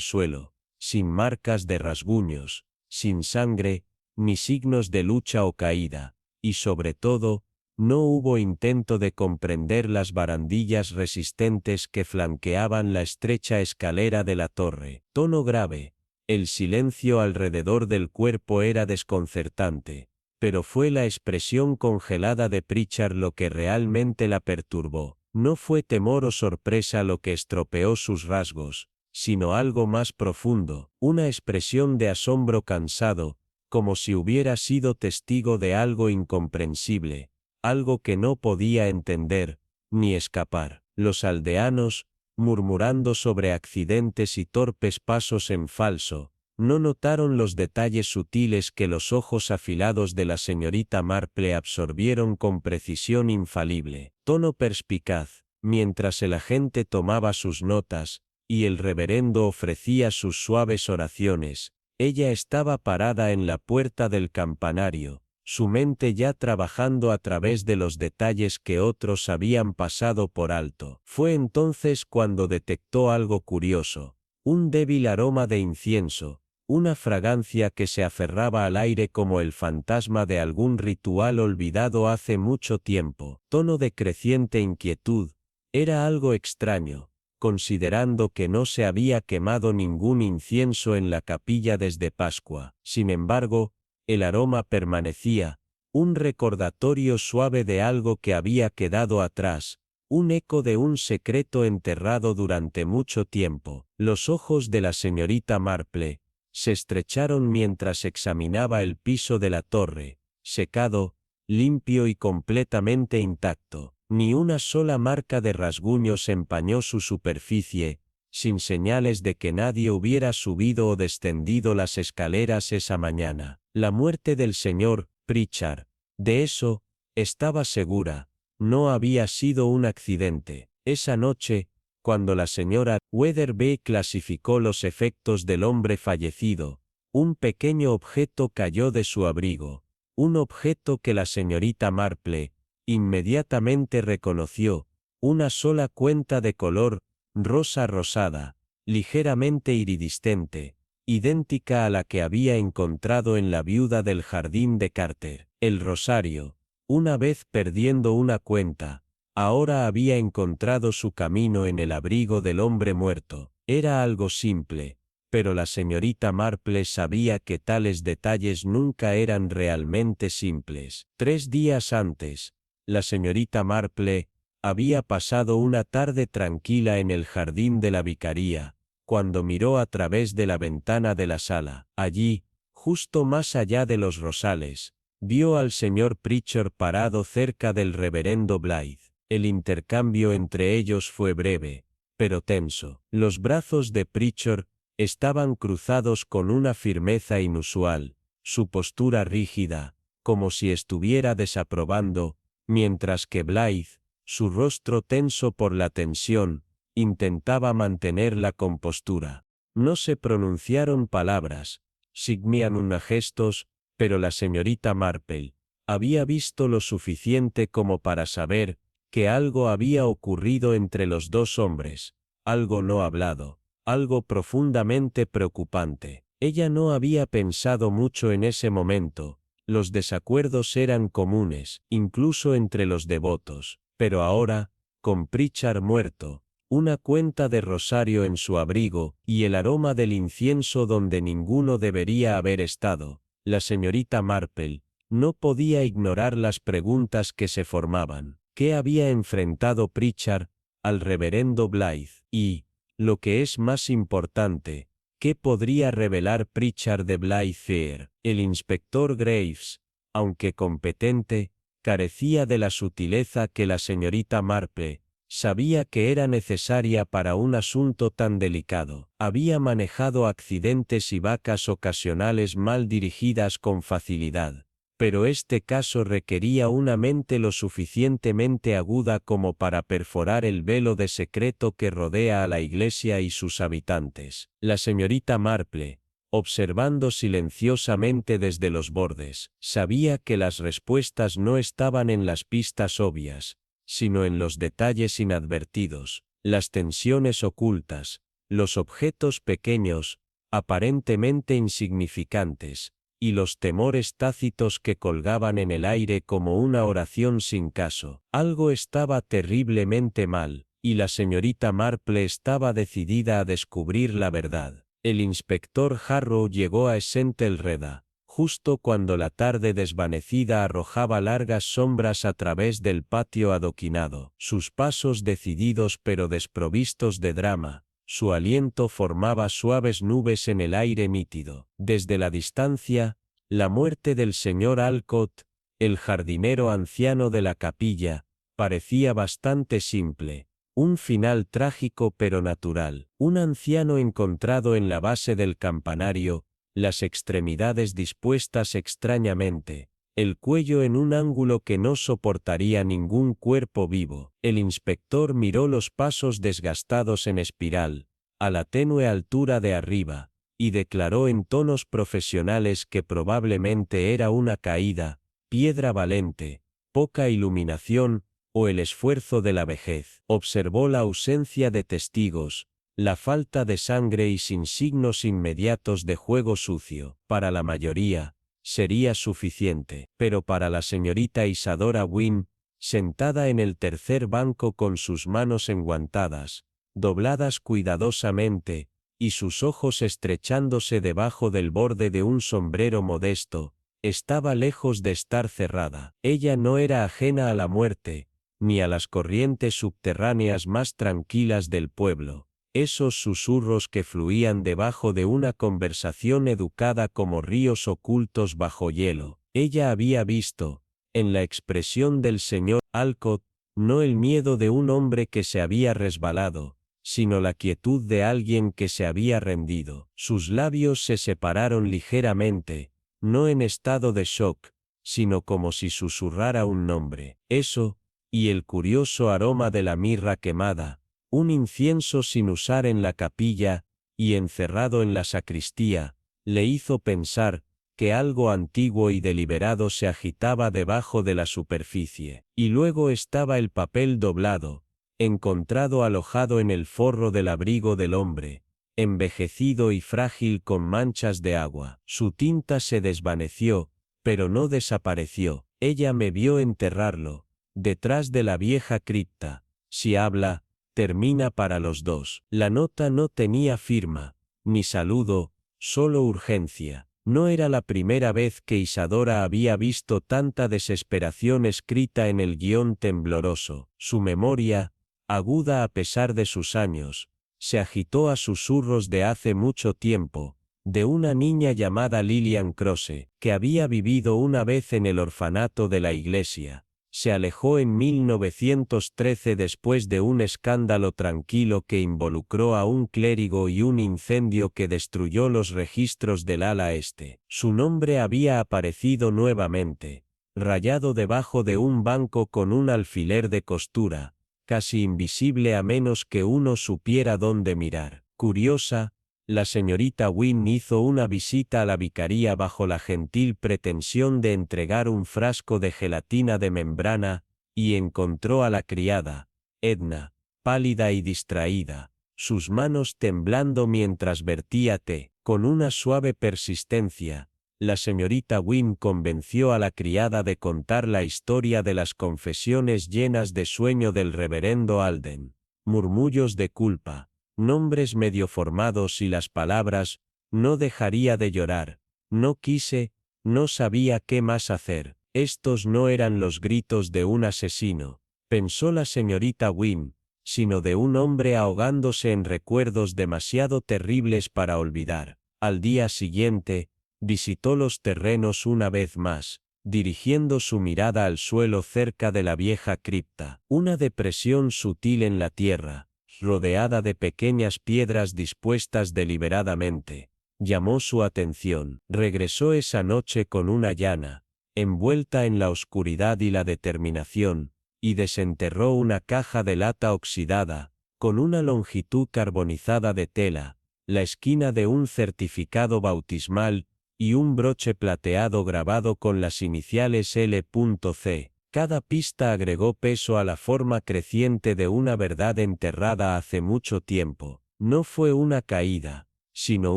suelo, sin marcas de rasguños, sin sangre, ni signos de lucha o caída, y sobre todo, No hubo intento de comprender las barandillas resistentes que flanqueaban la estrecha escalera de la torre. Tono grave. El silencio alrededor del cuerpo era desconcertante, pero fue la expresión congelada de Pritchard lo que realmente la perturbó. No fue temor o sorpresa lo que estropeó sus rasgos, sino algo más profundo, una expresión de asombro cansado, como si hubiera sido testigo de algo incomprensible, algo que no podía entender, ni escapar. Los aldeanos, murmurando sobre accidentes y torpes pasos en falso, no notaron los detalles sutiles que los ojos afilados de la señorita Marple absorbieron con precisión infalible. Tono perspicaz, mientras el agente tomaba sus notas, y el reverendo ofrecía sus suaves oraciones, ella estaba parada en la puerta del campanario, su mente ya trabajando a través de los detalles que otros habían pasado por alto. Fue entonces cuando detectó algo curioso, un débil aroma de incienso, una fragancia que se aferraba al aire como el fantasma de algún ritual olvidado hace mucho tiempo. Tono de creciente inquietud, era algo extraño, considerando que no se había quemado ningún incienso en la capilla desde Pascua. Sin embargo, el aroma permanecía, un recordatorio suave de algo que había quedado atrás, un eco de un secreto enterrado durante mucho tiempo. Los ojos de la señorita Marple se estrecharon mientras examinaba el piso de la torre, secado, limpio y completamente intacto. Ni una sola marca de rasguños empañó su superficie, sin señales de que nadie hubiera subido o descendido las escaleras esa mañana. La muerte del señor Pritchard, de eso, estaba segura, no había sido un accidente. Esa noche, cuando la señora Weatherby clasificó los efectos del hombre fallecido, un pequeño objeto cayó de su abrigo, un objeto que la señorita Marple inmediatamente reconoció, una sola cuenta de color rosa rosada, ligeramente iridiscente, idéntica a la que había encontrado en la viuda del jardín de Carter. El rosario, una vez perdiendo una cuenta, ahora había encontrado su camino en el abrigo del hombre muerto. Era algo simple, pero la señorita Marple sabía que tales detalles nunca eran realmente simples. 3 días antes, la señorita Marple había pasado una tarde tranquila en el jardín de la vicaría, cuando miró a través de la ventana de la sala. Allí, justo más allá de los rosales, vio al señor Pritchard parado cerca del reverendo Blythe. El intercambio entre ellos fue breve, pero tenso. Los brazos de Pritchard estaban cruzados con una firmeza inusual, su postura rígida, como si estuviera desaprobando, mientras que Blythe, su rostro tenso por la tensión, intentaba mantener la compostura. No se pronunciaron palabras, signían unos gestos, pero la señorita Marple había visto lo suficiente como para saber que algo había ocurrido entre los dos hombres, algo no hablado, algo profundamente preocupante. Ella no había pensado mucho en ese momento, los desacuerdos eran comunes, incluso entre los devotos, pero ahora, con Pritchard muerto, una cuenta de rosario en su abrigo, y el aroma del incienso donde ninguno debería haber estado, la señorita Marple no podía ignorar las preguntas que se formaban. ¿Qué había enfrentado Pritchard al reverendo Blythe? Y, lo que es más importante, ¿qué podría revelar Pritchard de Blythe? El inspector Graves, aunque competente, carecía de la sutileza que la señorita Marple sabía que era necesaria para un asunto tan delicado. Había manejado accidentes y vacas ocasionales mal dirigidas con facilidad, pero este caso requería una mente lo suficientemente aguda como para perforar el velo de secreto que rodea a la iglesia y sus habitantes. La señorita Marple, observando silenciosamente desde los bordes, sabía que las respuestas no estaban en las pistas obvias, sino en los detalles inadvertidos, las tensiones ocultas, los objetos pequeños, aparentemente insignificantes, y los temores tácitos que colgaban en el aire como una oración sin caso. Algo estaba terriblemente mal, y la señorita Marple estaba decidida a descubrir la verdad. El inspector Harrow llegó a Sentelreda, justo cuando la tarde desvanecida arrojaba largas sombras a través del patio adoquinado. Sus pasos decididos pero desprovistos de drama, su aliento formaba suaves nubes en el aire nítido. Desde la distancia, la muerte del señor Alcott, el jardinero anciano de la capilla, parecía bastante simple. Un final trágico pero natural. Un anciano encontrado en la base del campanario, las extremidades dispuestas extrañamente, el cuello en un ángulo que no soportaría ningún cuerpo vivo. El inspector miró los pasos desgastados en espiral, a la tenue altura de arriba, y declaró en tonos profesionales que probablemente era una caída, piedra valente, poca iluminación, o el esfuerzo de la vejez. Observó la ausencia de testigos, la falta de sangre y sin signos inmediatos de juego sucio. Para la mayoría, sería suficiente, pero para la señorita Isadora Wynne, sentada en el tercer banco con sus manos enguantadas, dobladas cuidadosamente, y sus ojos estrechándose debajo del borde de un sombrero modesto, estaba lejos de estar cerrada. Ella no era ajena a la muerte, ni a las corrientes subterráneas más tranquilas del pueblo. Esos susurros que fluían debajo de una conversación educada como ríos ocultos bajo hielo. Ella había visto, en la expresión del señor Alcott, no el miedo de un hombre que se había resbalado, sino la quietud de alguien que se había rendido. Sus labios se separaron ligeramente, no en estado de shock, sino como si susurrara un nombre. Eso, y el curioso aroma de la mirra quemada, un incienso sin usar en la capilla, y encerrado en la sacristía, le hizo pensar que algo antiguo y deliberado se agitaba debajo de la superficie. Y luego estaba el papel doblado, encontrado alojado en el forro del abrigo del hombre, envejecido y frágil con manchas de agua. Su tinta se desvaneció, pero no desapareció. Ella me vio enterrarlo, detrás de la vieja cripta. Si habla, termina para los dos. La nota no tenía firma, ni saludo, solo urgencia. No era la primera vez que Isadora había visto tanta desesperación escrita en el guión tembloroso. Su memoria, aguda a pesar de sus años, se agitó a susurros de hace mucho tiempo, de una niña llamada Lillian Crosse, que había vivido una vez en el orfanato de la iglesia. Se alejó en 1913 después de un escándalo tranquilo que involucró a un clérigo y un incendio que destruyó los registros del ala este. Su nombre había aparecido nuevamente, rayado debajo de un banco con un alfiler de costura, casi invisible a menos que uno supiera dónde mirar. Curiosa, la señorita Wynne hizo una visita a la vicaría bajo la gentil pretensión de entregar un frasco de gelatina de membrana, y encontró a la criada, Edna, pálida y distraída, sus manos temblando mientras vertía té. Con una suave persistencia, la señorita Wynne convenció a la criada de contar la historia de las confesiones llenas de sueño del reverendo Alden, murmullos de culpa, nombres medio formados y las palabras, no dejaría de llorar, no quise, no sabía qué más hacer. Estos no eran los gritos de un asesino, pensó la señorita Wynne, sino de un hombre ahogándose en recuerdos demasiado terribles para olvidar. Al día siguiente, visitó los terrenos una vez más, dirigiendo su mirada al suelo cerca de la vieja cripta. Una depresión sutil en la tierra, rodeada de pequeñas piedras dispuestas deliberadamente, llamó su atención. Regresó esa noche con una llana, envuelta en la oscuridad y la determinación, y desenterró una caja de lata oxidada, con una longitud carbonizada de tela, la esquina de un certificado bautismal, y un broche plateado grabado con las iniciales L.C. Cada pista agregó peso a la forma creciente de una verdad enterrada hace mucho tiempo. No fue una caída, sino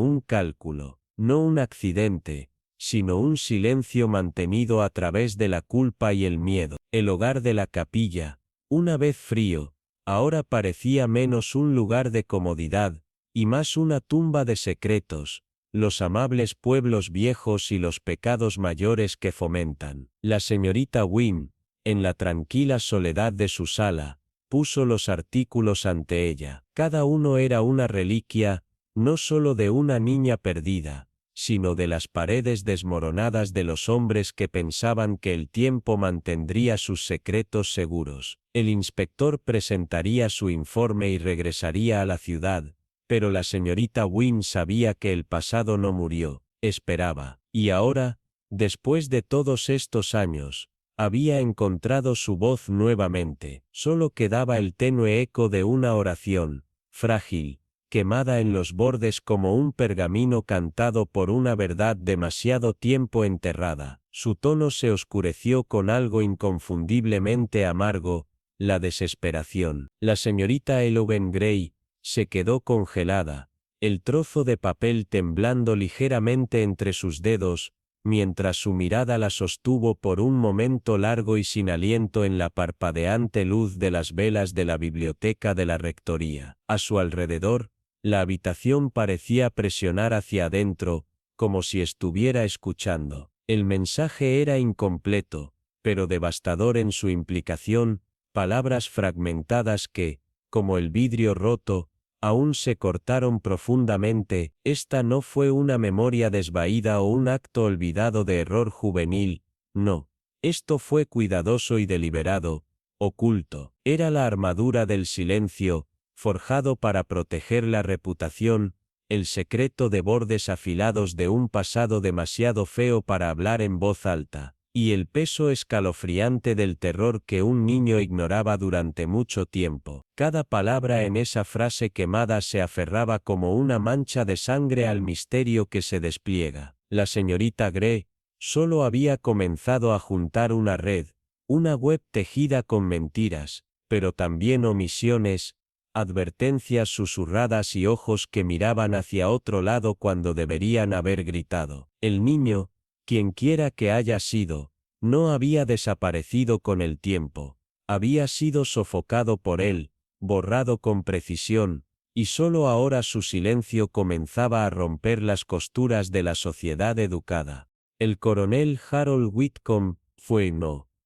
un cálculo, no un accidente, sino un silencio mantenido a través de la culpa y el miedo. El hogar de la capilla, una vez frío, ahora parecía menos un lugar de comodidad, y más una tumba de secretos, los amables pueblos viejos y los pecados mayores que fomentan. La señorita Wynne, en la tranquila soledad de su sala, puso los artículos ante ella. Cada uno era una reliquia, no solo de una niña perdida, sino de las paredes desmoronadas de los hombres que pensaban que el tiempo mantendría sus secretos seguros. El inspector presentaría su informe y regresaría a la ciudad, pero la señorita Wynne sabía que el pasado no murió, esperaba, y ahora, después de todos estos años, había encontrado su voz nuevamente. Solo quedaba el tenue eco de una oración, frágil, quemada en los bordes como un pergamino cantado por una verdad demasiado tiempo enterrada. Su tono se oscureció con algo inconfundiblemente amargo, la desesperación. La señorita Elowen Gray se quedó congelada, el trozo de papel temblando ligeramente entre sus dedos, mientras su mirada la sostuvo por un momento largo y sin aliento en la parpadeante luz de las velas de la biblioteca de la rectoría. A su alrededor, la habitación parecía presionar hacia adentro, como si estuviera escuchando. El mensaje era incompleto, pero devastador en su implicación, palabras fragmentadas que, como el vidrio roto, aún se cortaron profundamente. Esta no fue una memoria desvaída o un acto olvidado de error juvenil, no. Esto fue cuidadoso y deliberado, oculto. Era la armadura del silencio, forjado para proteger la reputación, el secreto de bordes afilados de un pasado demasiado feo para hablar en voz alta, y el peso escalofriante del terror que un niño ignoraba durante mucho tiempo. Cada palabra en esa frase quemada se aferraba como una mancha de sangre al misterio que se despliega. La señorita Gray solo había comenzado a juntar una red, una web tejida con mentiras, pero también omisiones, advertencias susurradas y ojos que miraban hacia otro lado cuando deberían haber gritado. El niño, quienquiera que haya sido, no había desaparecido con el tiempo, había sido sofocado por él, borrado con precisión, y solo ahora su silencio comenzaba a romper las costuras de la sociedad educada. El coronel Harold Whitcomb fue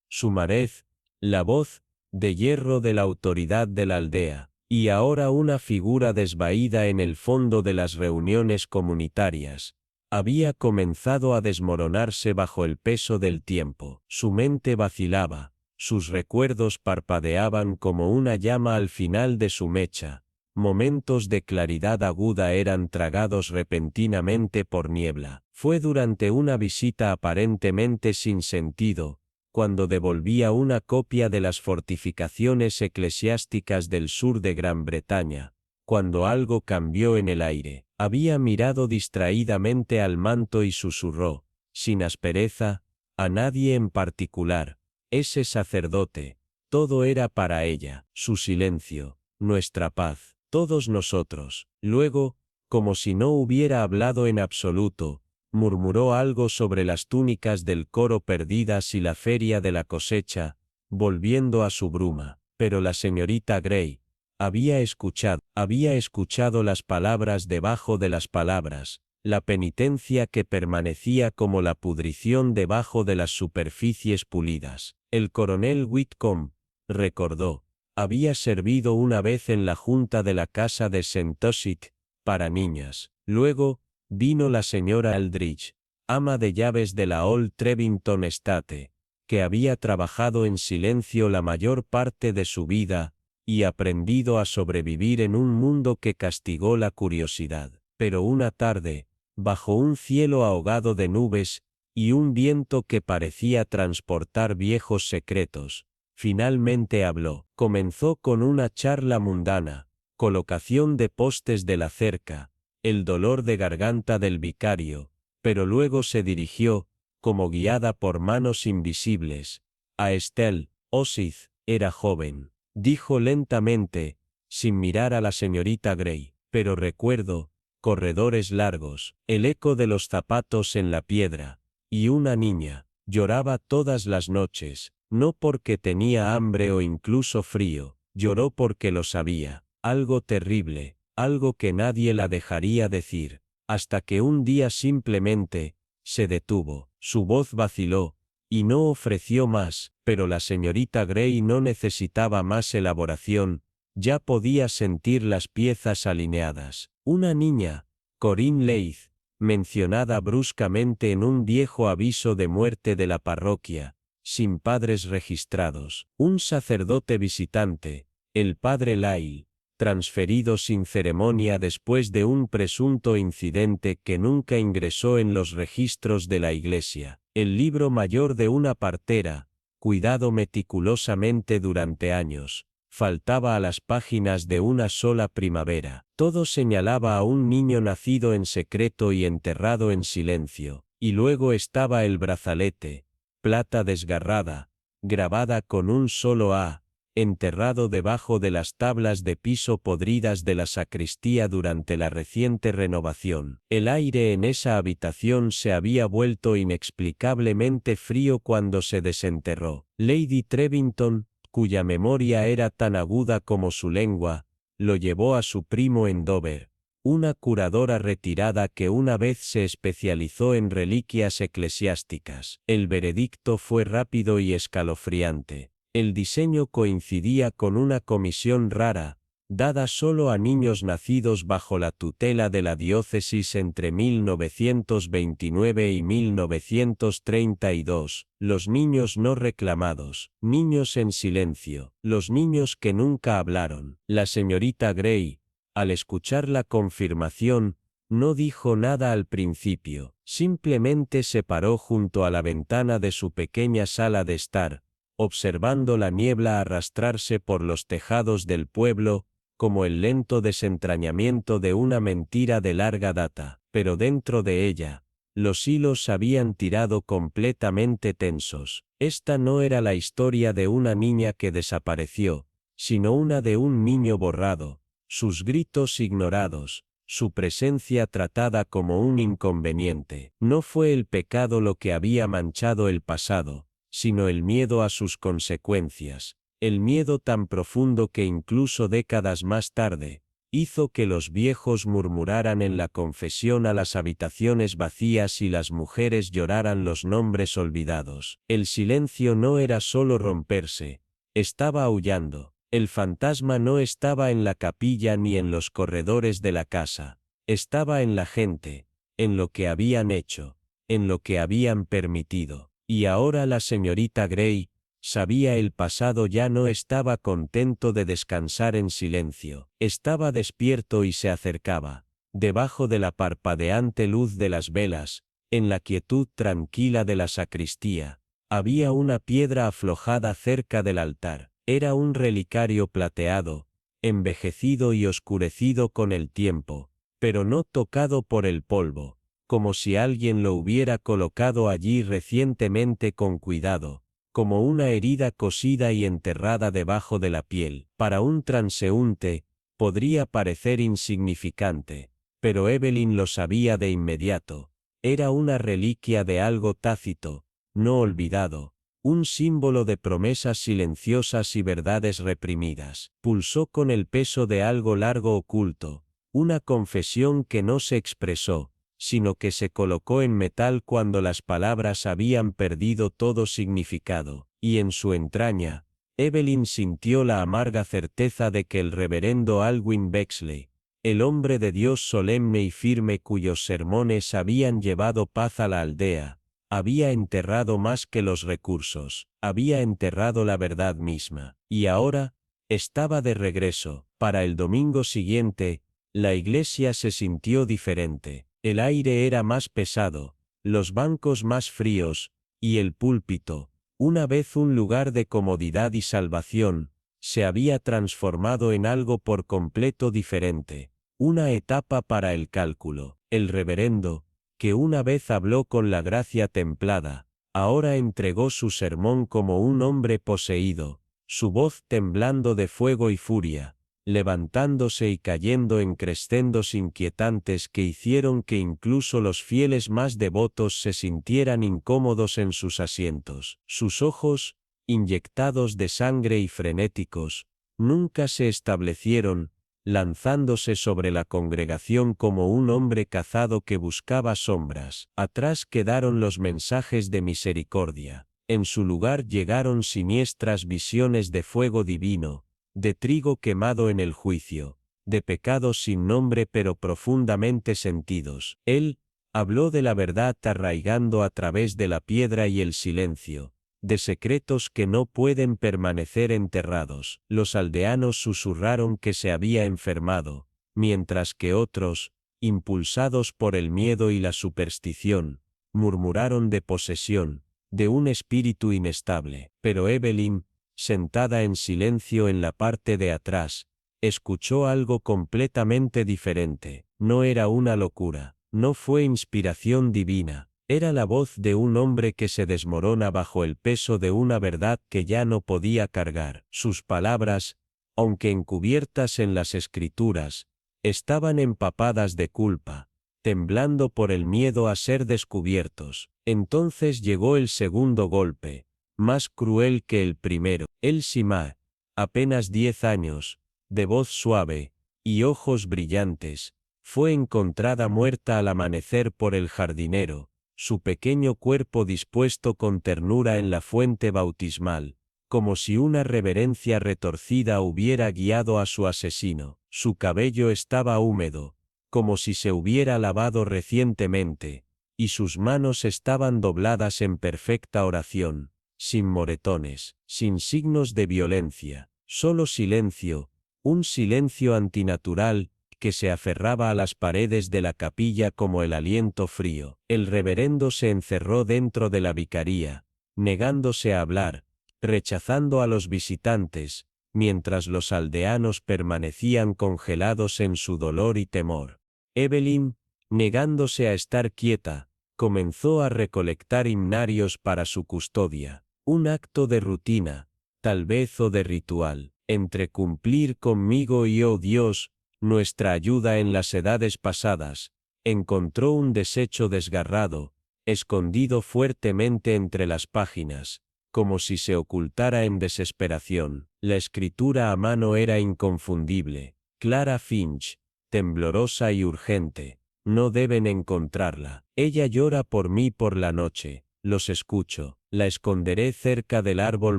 su marez, la voz de hierro de la autoridad de la aldea, y ahora una figura desvaída en el fondo de las reuniones comunitarias. Había comenzado a desmoronarse bajo el peso del tiempo. Su mente vacilaba, sus recuerdos parpadeaban como una llama al final de su mecha. Momentos de claridad aguda eran tragados repentinamente por niebla. Fue durante una visita aparentemente sin sentido, cuando devolvía una copia de las fortificaciones eclesiásticas del sur de Gran Bretaña, cuando algo cambió en el aire. Había mirado distraídamente al manto y susurró, sin aspereza, a nadie en particular, ese sacerdote, todo era para ella, su silencio, nuestra paz, todos nosotros. Luego, como si no hubiera hablado en absoluto, murmuró algo sobre las túnicas del coro perdidas y la feria de la cosecha, volviendo a su bruma. Pero la señorita Gray había escuchado las palabras debajo de las palabras, la penitencia que permanecía como la pudrición debajo de las superficies pulidas. El coronel Whitcomb, recordó, había servido una vez en la junta de la casa de St. Osyth, para niñas. Luego, vino la señora Aldrich, ama de llaves de la Old Trevington Estate, que había trabajado en silencio la mayor parte de su vida, y aprendido a sobrevivir en un mundo que castigó la curiosidad. Pero una tarde, bajo un cielo ahogado de nubes, y un viento que parecía transportar viejos secretos, finalmente habló. Comenzó con una charla mundana, colocación de postes de la cerca, el dolor de garganta del vicario, pero luego se dirigió, como guiada por manos invisibles, a Estelle. Osyth era joven, dijo lentamente, sin mirar a la señorita Gray, pero recuerdo, corredores largos, el eco de los zapatos en la piedra, Y una niña. Lloraba todas las noches, no porque tenía hambre o incluso frío, lloró porque lo sabía, algo terrible, algo que nadie la dejaría decir, hasta que un día simplemente, se detuvo, su voz vaciló, y no ofreció más, pero la señorita Grey no necesitaba más elaboración, ya podía sentir las piezas alineadas. Una niña, Corinne Leith, mencionada bruscamente en un viejo aviso de muerte de la parroquia, sin padres registrados, un sacerdote visitante, el padre Lyle, transferido sin ceremonia después de un presunto incidente que nunca ingresó en los registros de la iglesia, el libro mayor de una partera, cuidado meticulosamente durante años, faltaba a las páginas de una sola primavera. Todo señalaba a un niño nacido en secreto y enterrado en silencio, y luego estaba el brazalete, plata desgarrada, grabada con un solo A, enterrado debajo de las tablas de piso podridas de la sacristía durante la reciente renovación. El aire en esa habitación se había vuelto inexplicablemente frío cuando se desenterró. Lady Trevington, cuya memoria era tan aguda como su lengua, lo llevó a su primo en Dover, una curadora retirada que una vez se especializó en reliquias eclesiásticas. El veredicto fue rápido y escalofriante. El diseño coincidía con una comisión rara, dada solo a niños nacidos bajo la tutela de la diócesis entre 1929 y 1932, los niños no reclamados, niños en silencio, los niños que nunca hablaron. La señorita Grey, al escuchar la confirmación, no dijo nada al principio, simplemente se paró junto a la ventana de su pequeña sala de estar, observando la niebla arrastrarse por los tejados del pueblo, como el lento desentrañamiento de una mentira de larga data, pero dentro de ella, los hilos habían tirado completamente tensos. Esta no era la historia de una niña que desapareció, sino una de un niño borrado, sus gritos ignorados, su presencia tratada como un inconveniente. No fue el pecado lo que había manchado el pasado, sino el miedo a sus consecuencias, el miedo tan profundo que incluso décadas más tarde, hizo que los viejos murmuraran en la confesión a las habitaciones vacías y las mujeres lloraran los nombres olvidados. El silencio no era solo romperse, estaba aullando. El fantasma no estaba en la capilla ni en los corredores de la casa, estaba en la gente, en lo que habían hecho, en lo que habían permitido. Y ahora la señorita Grey, sabía el pasado, ya no estaba contento de descansar en silencio, estaba despierto y se acercaba, debajo de la parpadeante luz de las velas, en la quietud tranquila de la sacristía, había una piedra aflojada cerca del altar, era un relicario plateado, envejecido y oscurecido con el tiempo, pero no tocado por el polvo, como si alguien lo hubiera colocado allí recientemente con cuidado, como una herida cosida y enterrada debajo de la piel. Para un transeúnte, podría parecer insignificante, pero Evelyn lo sabía de inmediato. Era una reliquia de algo tácito, no olvidado, un símbolo de promesas silenciosas y verdades reprimidas. Pulsó con el peso de algo largo oculto, una confesión que no se expresó, sino que se colocó en metal cuando las palabras habían perdido todo significado, y en su entraña, Evelyn sintió la amarga certeza de que el reverendo Alwyn Bexley, el hombre de Dios solemne y firme cuyos sermones habían llevado paz a la aldea, había enterrado más que los recursos, había enterrado la verdad misma, y ahora, estaba de regreso. Para el domingo siguiente, la iglesia se sintió diferente. El aire era más pesado, los bancos más fríos, y el púlpito, una vez un lugar de comodidad y salvación, se había transformado en algo por completo diferente, una etapa para el cálculo. El reverendo, que una vez habló con la gracia templada, ahora entregó su sermón como un hombre poseído, su voz temblando de fuego y furia, levantándose y cayendo en crescendos inquietantes que hicieron que incluso los fieles más devotos se sintieran incómodos en sus asientos. Sus ojos, inyectados de sangre y frenéticos, nunca se establecieron, lanzándose sobre la congregación como un hombre cazado que buscaba sombras. Atrás quedaron los mensajes de misericordia. En su lugar llegaron siniestras visiones de fuego divino, de trigo quemado en el juicio, de pecados sin nombre pero profundamente sentidos. Él habló de la verdad arraigando a través de la piedra y el silencio, de secretos que no pueden permanecer enterrados. Los aldeanos susurraron que se había enfermado, mientras que otros, impulsados por el miedo y la superstición, murmuraron de posesión, de un espíritu inestable. Pero Evelyn, sentada en silencio en la parte de atrás, escuchó algo completamente diferente. No era una locura, no fue inspiración divina, era la voz de un hombre que se desmorona bajo el peso de una verdad que ya no podía cargar. Sus palabras, aunque encubiertas en las escrituras, estaban empapadas de culpa, temblando por el miedo a ser descubiertos. Entonces llegó el segundo golpe, más cruel que el primero. Elsima, apenas 10 años, de voz suave, y ojos brillantes, fue encontrada muerta al amanecer por el jardinero, su pequeño cuerpo dispuesto con ternura en la fuente bautismal, como si una reverencia retorcida hubiera guiado a su asesino. Su cabello estaba húmedo, como si se hubiera lavado recientemente, y sus manos estaban dobladas en perfecta oración, sin moretones, sin signos de violencia, solo silencio, un silencio antinatural, que se aferraba a las paredes de la capilla como el aliento frío. El reverendo se encerró dentro de la vicaría, negándose a hablar, rechazando a los visitantes, mientras los aldeanos permanecían congelados en su dolor y temor. Evelyn, negándose a estar quieta, comenzó a recolectar himnarios para su custodia, un acto de rutina, tal vez o de ritual, entre cumplir conmigo y oh Dios, nuestra ayuda en las edades pasadas, encontró un desecho desgarrado, escondido fuertemente entre las páginas, como si se ocultara en desesperación. La escritura a mano era inconfundible. Clara Finch, temblorosa y urgente. No deben encontrarla. Ella llora por mí por la noche. Los escucho. La esconderé cerca del árbol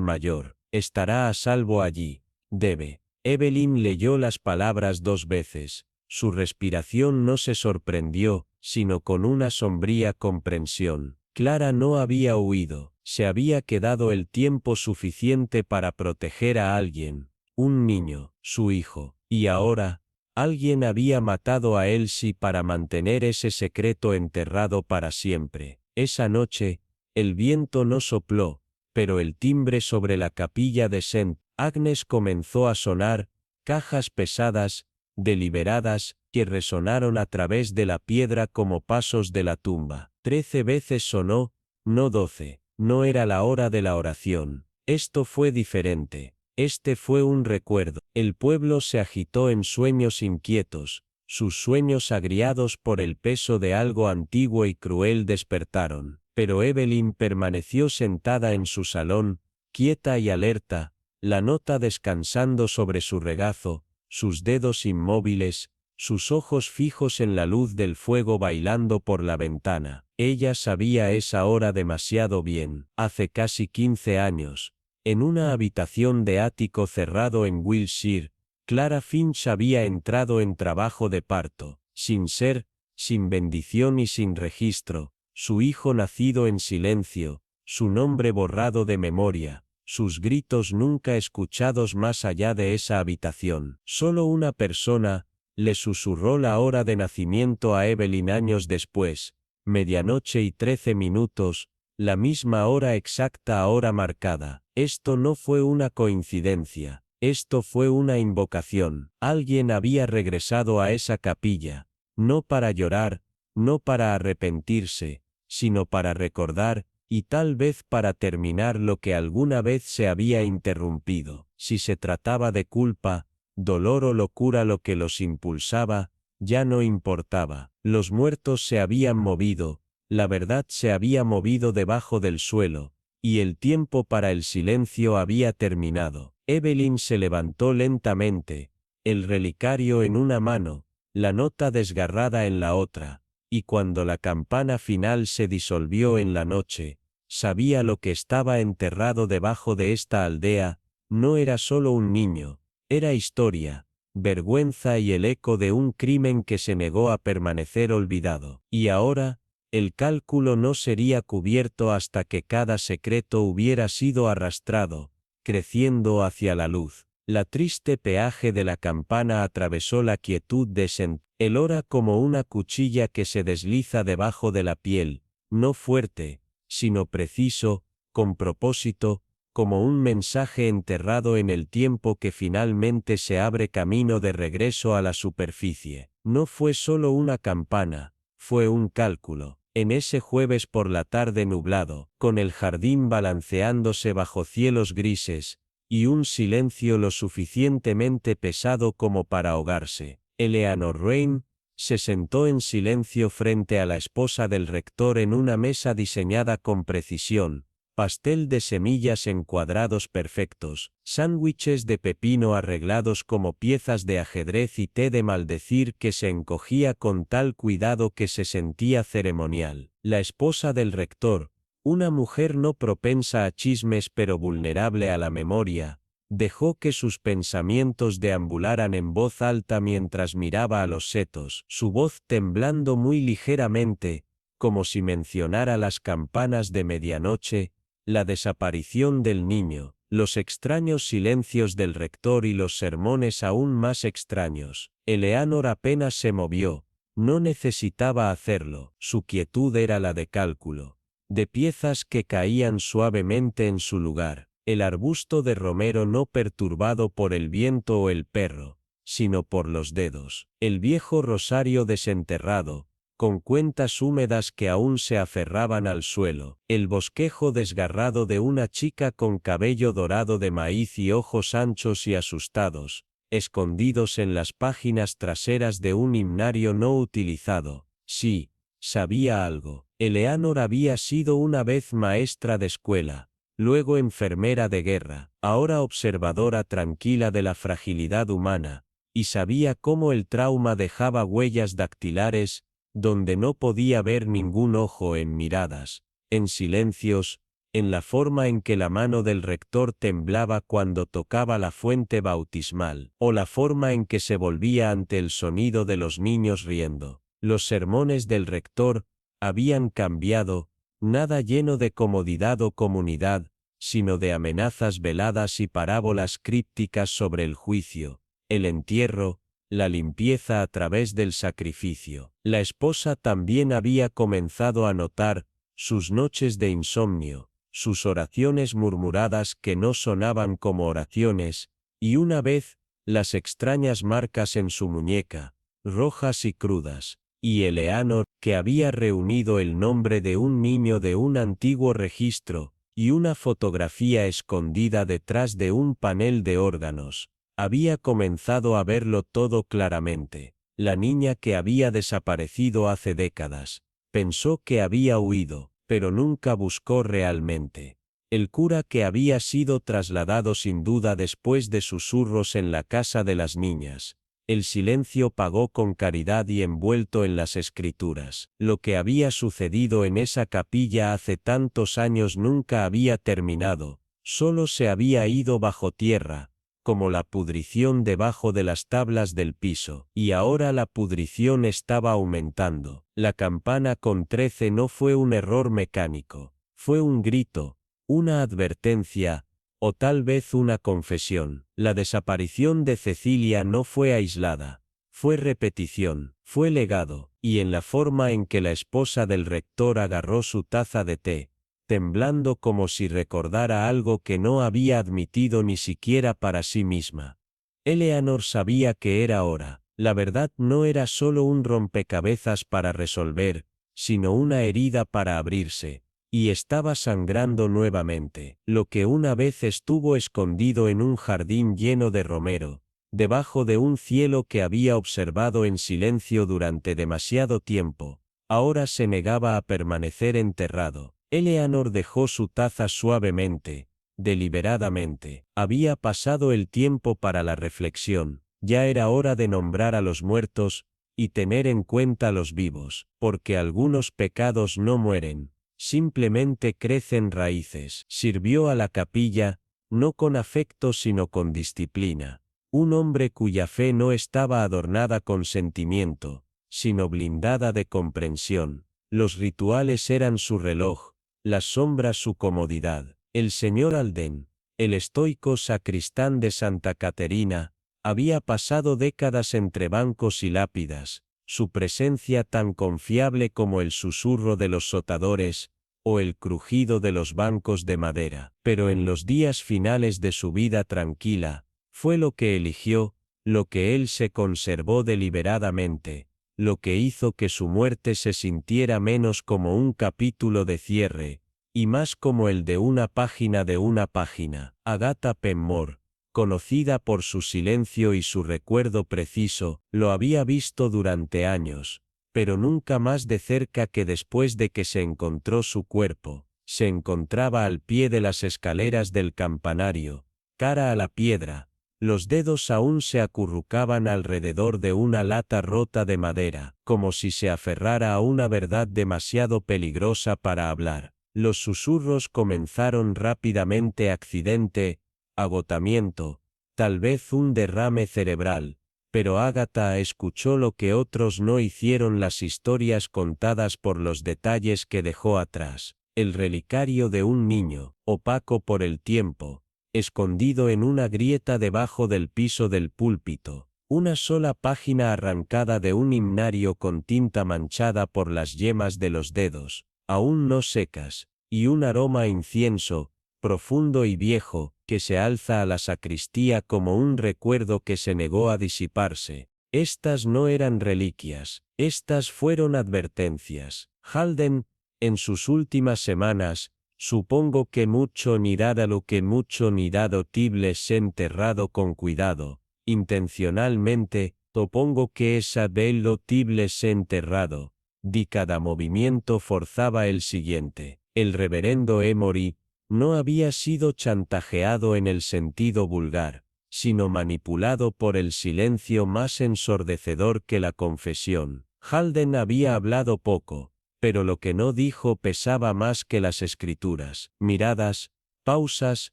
mayor. Estará a salvo allí. Debe. Evelyn leyó las palabras 2 veces. Su respiración no se sorprendió, sino con una sombría comprensión. Clara no había huido. Se había quedado el tiempo suficiente para proteger a alguien. Un niño, su hijo. Y ahora, alguien había matado a Elsie para mantener ese secreto enterrado para siempre. Esa noche, el viento no sopló, pero el timbre sobre la capilla de St. Agnes comenzó a sonar, cajas pesadas, deliberadas, que resonaron a través de la piedra como pasos de la tumba. 13 veces sonó, no 12. No era la hora de la oración. Esto fue diferente. Este fue un recuerdo. El pueblo se agitó en sueños inquietos, sus sueños agriados por el peso de algo antiguo y cruel despertaron. Pero Evelyn permaneció sentada en su salón, quieta y alerta, la nota descansando sobre su regazo, sus dedos inmóviles, sus ojos fijos en la luz del fuego bailando por la ventana. Ella sabía esa hora demasiado bien. Hace casi 15 años, en una habitación de ático cerrado en Wiltshire, Clara Finch había entrado en trabajo de parto, sin bendición y sin registro, su hijo nacido en silencio, su nombre borrado de memoria, sus gritos nunca escuchados más allá de esa habitación. Solo una persona le susurró la hora de nacimiento a Evelyn años después, 00:13, la misma hora exacta ahora marcada. Esto no fue una coincidencia, esto fue una invocación. Alguien había regresado a esa capilla, no para llorar, no para arrepentirse, sino para recordar, y tal vez para terminar lo que alguna vez se había interrumpido. Si se trataba de culpa, dolor o locura lo que los impulsaba, ya no importaba. Los muertos se habían movido, la verdad se había movido debajo del suelo, y el tiempo para el silencio había terminado. Evelyn se levantó lentamente, el relicario en una mano, la nota desgarrada en la otra, y cuando la campana final se disolvió en la noche, sabía lo que estaba enterrado debajo de esta aldea, no era solo un niño, era historia, vergüenza y el eco de un crimen que se negó a permanecer olvidado. Y ahora, el cálculo no sería cubierto hasta que cada secreto hubiera sido arrastrado, creciendo hacia la luz. La triste peaje de la campana atravesó la quietud de St. Elora como una cuchilla que se desliza debajo de la piel, no fuerte, sino preciso, con propósito, como un mensaje enterrado en el tiempo que finalmente se abre camino de regreso a la superficie. No fue solo una campana, fue un cálculo. En ese jueves por la tarde nublado, con el jardín balanceándose bajo cielos grises, y un silencio lo suficientemente pesado como para ahogarse, Eleanor Rain se sentó en silencio frente a la esposa del rector en una mesa diseñada con precisión, pastel de semillas en cuadrados perfectos, sándwiches de pepino arreglados como piezas de ajedrez y té de maldecir que se encogía con tal cuidado que se sentía ceremonial. La esposa del rector, una mujer no propensa a chismes pero vulnerable a la memoria, dejó que sus pensamientos deambularan en voz alta mientras miraba a los setos, su voz temblando muy ligeramente, como si mencionara las campanas de medianoche, la desaparición del niño, los extraños silencios del rector y los sermones aún más extraños. Eleanor apenas se movió, no necesitaba hacerlo, su quietud era la de cálculo, de piezas que caían suavemente en su lugar, el arbusto de romero no perturbado por el viento o el perro, sino por los dedos, el viejo rosario desenterrado, con cuentas húmedas que aún se aferraban al suelo, el bosquejo desgarrado de una chica con cabello dorado de maíz y ojos anchos y asustados, escondidos en las páginas traseras de un himnario no utilizado. Sí, sabía algo. Eleanor había sido una vez maestra de escuela, luego enfermera de guerra, ahora observadora tranquila de la fragilidad humana, y sabía cómo el trauma dejaba huellas dactilares, donde no podía ver ningún ojo, en miradas, en silencios, en la forma en que la mano del rector temblaba cuando tocaba la fuente bautismal, o la forma en que se volvía ante el sonido de los niños riendo. Los sermones del rector habían cambiado, nada lleno de comodidad o comunidad, sino de amenazas veladas y parábolas crípticas sobre el juicio, el entierro, la limpieza a través del sacrificio. La esposa también había comenzado a notar sus noches de insomnio, sus oraciones murmuradas que no sonaban como oraciones, y una vez, las extrañas marcas en su muñeca, rojas y crudas, y Eleanor, que había reunido el nombre de un niño de un antiguo registro, y una fotografía escondida detrás de un panel de órganos, había comenzado a verlo todo claramente. La niña que había desaparecido hace décadas, pensó que había huido, pero nunca buscó realmente. El cura que había sido trasladado sin duda después de susurros en la casa de las niñas. El silencio pagó con caridad y envuelto en las escrituras. Lo que había sucedido en esa capilla hace tantos años nunca había terminado, solo se había ido bajo tierra, como la pudrición debajo de las tablas del piso, y ahora la pudrición estaba aumentando. La campana con 13 no fue un error mecánico, fue un grito, una advertencia, o tal vez una confesión. La desaparición de Cecilia no fue aislada, fue repetición, fue legado, y en la forma en que la esposa del rector agarró su taza de té, temblando como si recordara algo que no había admitido ni siquiera para sí misma. Eleanor sabía que era hora. La verdad no era solo un rompecabezas para resolver, sino una herida para abrirse, y estaba sangrando nuevamente. Lo que una vez estuvo escondido en un jardín lleno de romero, debajo de un cielo que había observado en silencio durante demasiado tiempo. Ahora se negaba a permanecer enterrado. Eleanor dejó su taza suavemente, deliberadamente. Había pasado el tiempo para la reflexión. Ya era hora de nombrar a los muertos, y tener en cuenta a los vivos, porque algunos pecados no mueren, simplemente crecen raíces. Sirvió a la capilla, no con afecto sino con disciplina. Un hombre cuya fe no estaba adornada con sentimiento, sino blindada de comprensión. Los rituales eran su reloj, las sombras su comodidad. El señor Alden, el estoico sacristán de Santa Caterina, había pasado décadas entre bancos y lápidas, su presencia tan confiable como el susurro de los sotadores, o el crujido de los bancos de madera. Pero en los días finales de su vida tranquila, fue lo que eligió, lo que él se conservó deliberadamente, lo que hizo que su muerte se sintiera menos como un capítulo de cierre, y más como el de una página de una página. Agatha Penmore, conocida por su silencio y su recuerdo preciso, lo había visto durante años, pero nunca más de cerca que después de que se encontró su cuerpo. Se encontraba al pie de las escaleras del campanario, cara a la piedra. Los dedos aún se acurrucaban alrededor de una lata rota de madera, como si se aferrara a una verdad demasiado peligrosa para hablar. Los susurros comenzaron rápidamente: accidente, agotamiento, tal vez un derrame cerebral, pero Agatha escuchó lo que otros no hicieron: las historias contadas por los detalles que dejó atrás. El relicario de un niño, opaco por el tiempo, escondido en una grieta debajo del piso del púlpito. Una sola página arrancada de un himnario con tinta manchada por las yemas de los dedos, aún no secas, y un aroma a incienso, profundo y viejo, que se alza a la sacristía como un recuerdo que se negó a disiparse. Estas no eran reliquias, estas fueron advertencias. Halden, en sus últimas semanas, supongo que mucho ni dada lo que mucho ni dado tibles enterrado con cuidado, intencionalmente, supongo que esa bello tibles enterrado, di cada movimiento forzaba el siguiente. El reverendo Emory no había sido chantajeado en el sentido vulgar, sino manipulado por el silencio más ensordecedor que la confesión. Halden había hablado poco, pero lo que no dijo pesaba más que las escrituras. Miradas, pausas,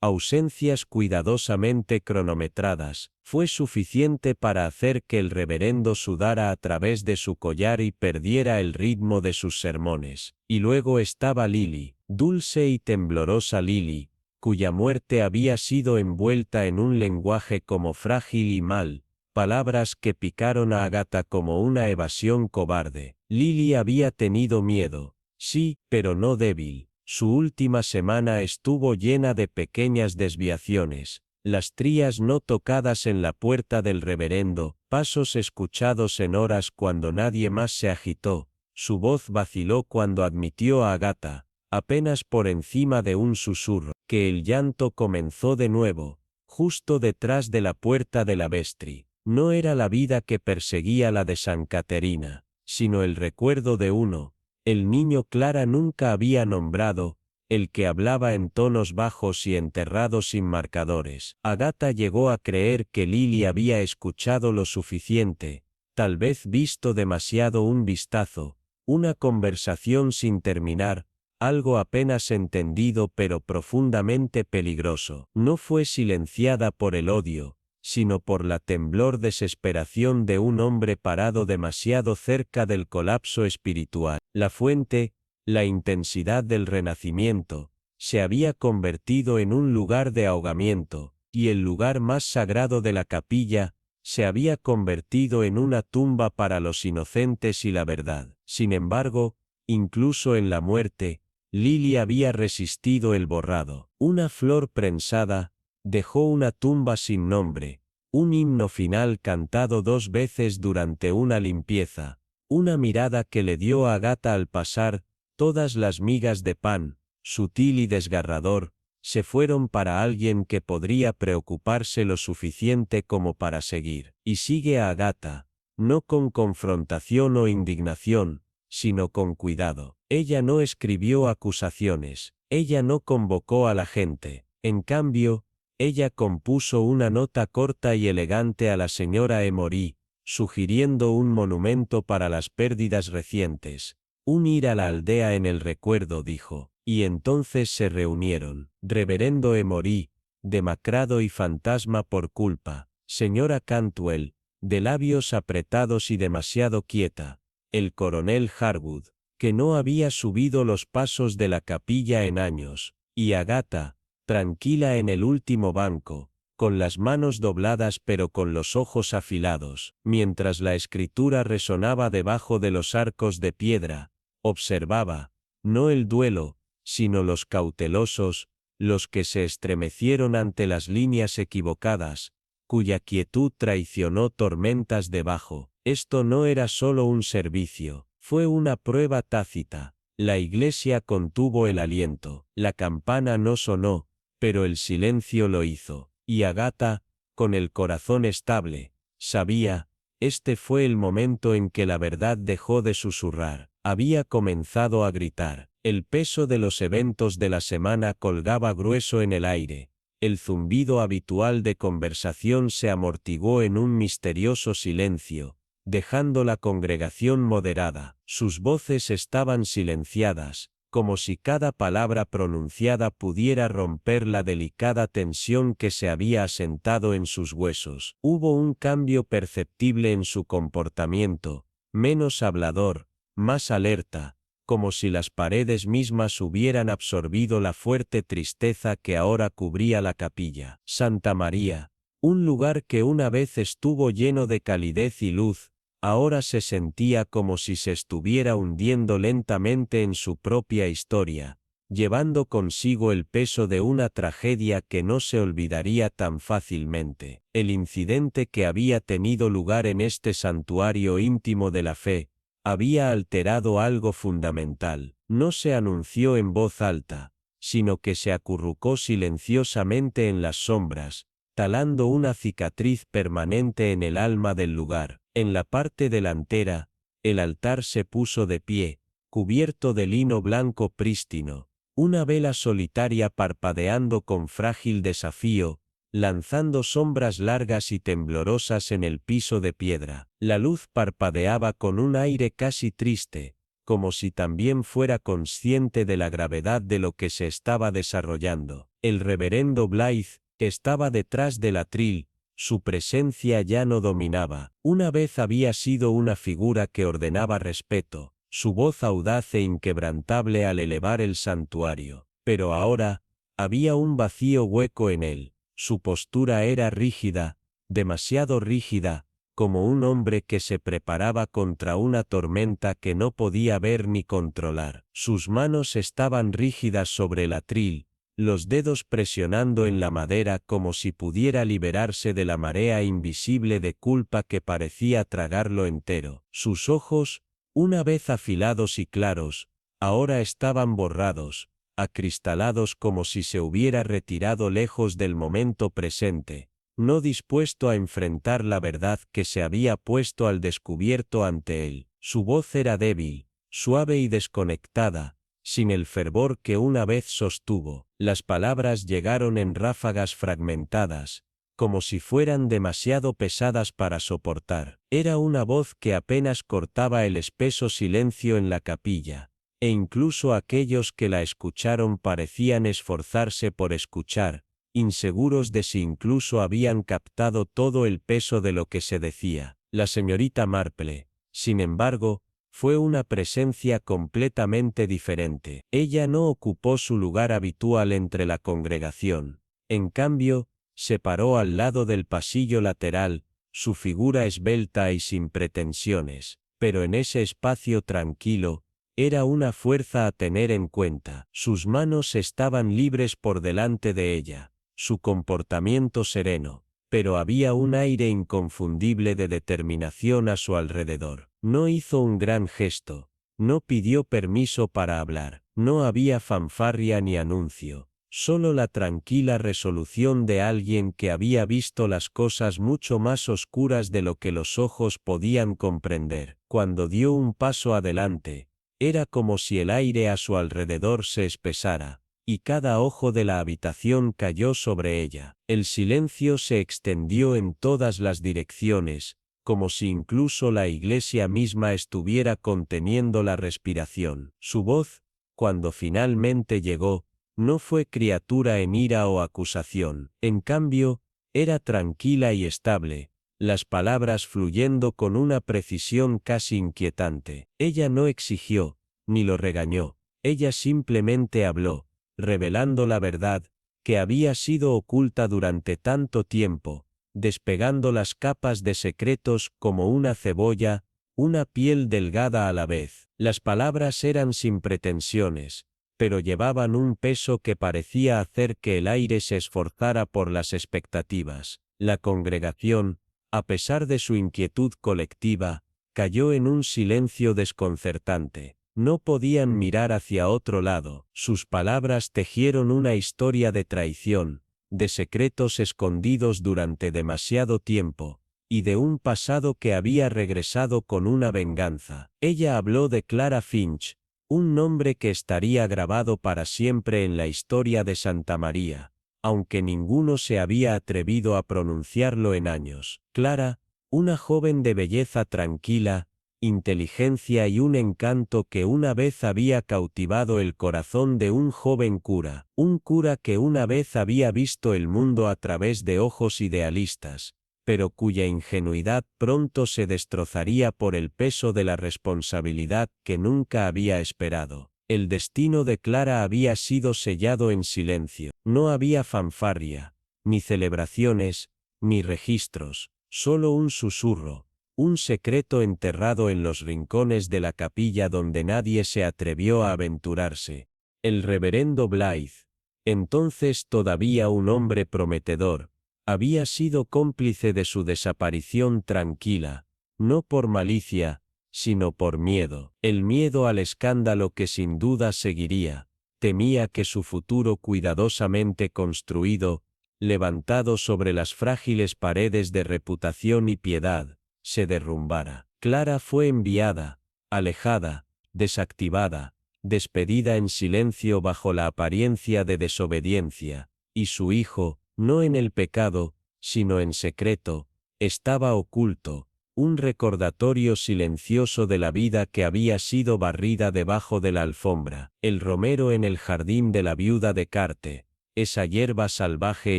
ausencias cuidadosamente cronometradas, fue suficiente para hacer que el reverendo sudara a través de su collar y perdiera el ritmo de sus sermones. Y luego estaba Lily, dulce y temblorosa Lily, cuya muerte había sido envuelta en un lenguaje como frágil y mal, palabras que picaron a Agatha como una evasión cobarde. Lily había tenido miedo, sí, pero no débil. Su última semana estuvo llena de pequeñas desviaciones, las trías no tocadas en la puerta del reverendo, pasos escuchados en horas cuando nadie más se agitó, su voz vaciló cuando admitió a Agatha, apenas por encima de un susurro, que el llanto comenzó de nuevo, justo detrás de la puerta de la vestry. No era la vida que perseguía la de San Caterina, sino el recuerdo de uno, el niño Clara nunca había nombrado, el que hablaba en tonos bajos y enterrado sin marcadores. Agatha llegó a creer que Lily había escuchado lo suficiente, tal vez visto demasiado, un vistazo, una conversación sin terminar, algo apenas entendido pero profundamente peligroso. No fue silenciada por el odio, sino por la temblor desesperación de un hombre parado demasiado cerca del colapso espiritual. La fuente, la intensidad del renacimiento, se había convertido en un lugar de ahogamiento, y el lugar más sagrado de la capilla, se había convertido en una tumba para los inocentes y la verdad. Sin embargo, incluso en la muerte, Lily había resistido el borrado. Una flor prensada, dejó una tumba sin nombre, un himno final cantado 2 veces durante una limpieza, una mirada que le dio a Agatha al pasar, todas las migas de pan, sutil y desgarrador, se fueron para alguien que podría preocuparse lo suficiente como para seguir. Y sigue a Agatha, no con confrontación o indignación, sino con cuidado. Ella no escribió acusaciones, ella no convocó a la gente. En cambio, ella compuso una nota corta y elegante a la señora Emory, sugiriendo un monumento para las pérdidas recientes. Un ir a la aldea en el recuerdo, dijo. Y entonces se reunieron. Reverendo Emory, demacrado y fantasma por culpa. Señora Cantwell, de labios apretados y demasiado quieta. El coronel Harwood, que no había subido los pasos de la capilla en años. Y Agatha, tranquila en el último banco, con las manos dobladas pero con los ojos afilados, mientras la escritura resonaba debajo de los arcos de piedra, observaba, no el duelo, sino los cautelosos, los que se estremecieron ante las líneas equivocadas, cuya quietud traicionó tormentas debajo. Esto no era solo un servicio, fue una prueba tácita. La iglesia contuvo el aliento, la campana no sonó, pero el silencio lo hizo, y Agatha, con el corazón estable, sabía, este fue el momento en que la verdad dejó de susurrar, había comenzado a gritar. El peso de los eventos de la semana colgaba grueso en el aire. El zumbido habitual de conversación se amortiguó en un misterioso silencio, dejando la congregación moderada. Sus voces estaban silenciadas, como si cada palabra pronunciada pudiera romper la delicada tensión que se había asentado en sus huesos. Hubo un cambio perceptible en su comportamiento, menos hablador, más alerta, como si las paredes mismas hubieran absorbido la fuerte tristeza que ahora cubría la capilla. Santa María, un lugar que una vez estuvo lleno de calidez y luz, ahora se sentía como si se estuviera hundiendo lentamente en su propia historia, llevando consigo el peso de una tragedia que no se olvidaría tan fácilmente. El incidente que había tenido lugar en este santuario íntimo de la fe, había alterado algo fundamental. No se anunció en voz alta, sino que se acurrucó silenciosamente en las sombras, talando una cicatriz permanente en el alma del lugar. En la parte delantera, el altar se puso de pie, cubierto de lino blanco prístino, una vela solitaria parpadeando con frágil desafío, lanzando sombras largas y temblorosas en el piso de piedra. La luz parpadeaba con un aire casi triste, como si también fuera consciente de la gravedad de lo que se estaba desarrollando. El reverendo Blythe, que estaba detrás del atril, su presencia ya no dominaba. Una vez había sido una figura que ordenaba respeto, su voz audaz e inquebrantable al elevar el santuario. Pero ahora, había un vacío hueco en él. Su postura era rígida, demasiado rígida, como un hombre que se preparaba contra una tormenta que no podía ver ni controlar. Sus manos estaban rígidas sobre el atril, los dedos presionando en la madera como si pudiera liberarse de la marea invisible de culpa que parecía tragarlo entero. Sus ojos, una vez afilados y claros, ahora estaban borrados, acristalados como si se hubiera retirado lejos del momento presente, no dispuesto a enfrentar la verdad que se había puesto al descubierto ante él. Su voz era débil, suave y desconectada, sin el fervor que una vez sostuvo. Las palabras llegaron en ráfagas fragmentadas, como si fueran demasiado pesadas para soportar. Era una voz que apenas cortaba el espeso silencio en la capilla, e incluso aquellos que la escucharon parecían esforzarse por escuchar, inseguros de si incluso habían captado todo el peso de lo que se decía. La señorita Marple, sin embargo, fue una presencia completamente diferente. Ella no ocupó su lugar habitual entre la congregación. En cambio, se paró al lado del pasillo lateral, su figura esbelta y sin pretensiones, pero en ese espacio tranquilo, era una fuerza a tener en cuenta. Sus manos estaban libres por delante de ella, su comportamiento sereno, pero había un aire inconfundible de determinación a su alrededor. No hizo un gran gesto, no pidió permiso para hablar, no había fanfarria ni anuncio, solo la tranquila resolución de alguien que había visto las cosas mucho más oscuras de lo que los ojos podían comprender. Cuando dio un paso adelante, era como si el aire a su alrededor se espesara, y cada ojo de la habitación cayó sobre ella. El silencio se extendió en todas las direcciones, como si incluso la iglesia misma estuviera conteniendo la respiración. Su voz, cuando finalmente llegó, no fue criatura en ira o acusación. En cambio, era tranquila y estable, las palabras fluyendo con una precisión casi inquietante. Ella no exigió, ni lo regañó, ella simplemente habló, revelando la verdad, que había sido oculta durante tanto tiempo, despegando las capas de secretos como una cebolla, una piel delgada a la vez. Las palabras eran sin pretensiones, pero llevaban un peso que parecía hacer que el aire se esforzara por las expectativas. La congregación, a pesar de su inquietud colectiva, cayó en un silencio desconcertante. No podían mirar hacia otro lado. Sus palabras tejieron una historia de traición, de secretos escondidos durante demasiado tiempo, y de un pasado que había regresado con una venganza. Ella habló de Clara Finch, un nombre que estaría grabado para siempre en la historia de Santa María, aunque ninguno se había atrevido a pronunciarlo en años. Clara, una joven de belleza tranquila, inteligencia y un encanto que una vez había cautivado el corazón de un joven cura, un cura que una vez había visto el mundo a través de ojos idealistas, pero cuya ingenuidad pronto se destrozaría por el peso de la responsabilidad que nunca había esperado. El destino de Clara había sido sellado en silencio. No había fanfarria, ni celebraciones, ni registros, solo un susurro, un secreto enterrado en los rincones de la capilla donde nadie se atrevió a aventurarse. El reverendo Blythe, entonces todavía un hombre prometedor, había sido cómplice de su desaparición tranquila, no por malicia, sino por miedo. El miedo al escándalo que sin duda seguiría. Temía que su futuro cuidadosamente construido, levantado sobre las frágiles paredes de reputación y piedad, se derrumbara. Clara fue enviada, alejada, desactivada, despedida en silencio bajo la apariencia de desobediencia, y su hijo, no en el pecado, sino en secreto, estaba oculto, un recordatorio silencioso de la vida que había sido barrida debajo de la alfombra. El romero en el jardín de la viuda de Carte, esa hierba salvaje e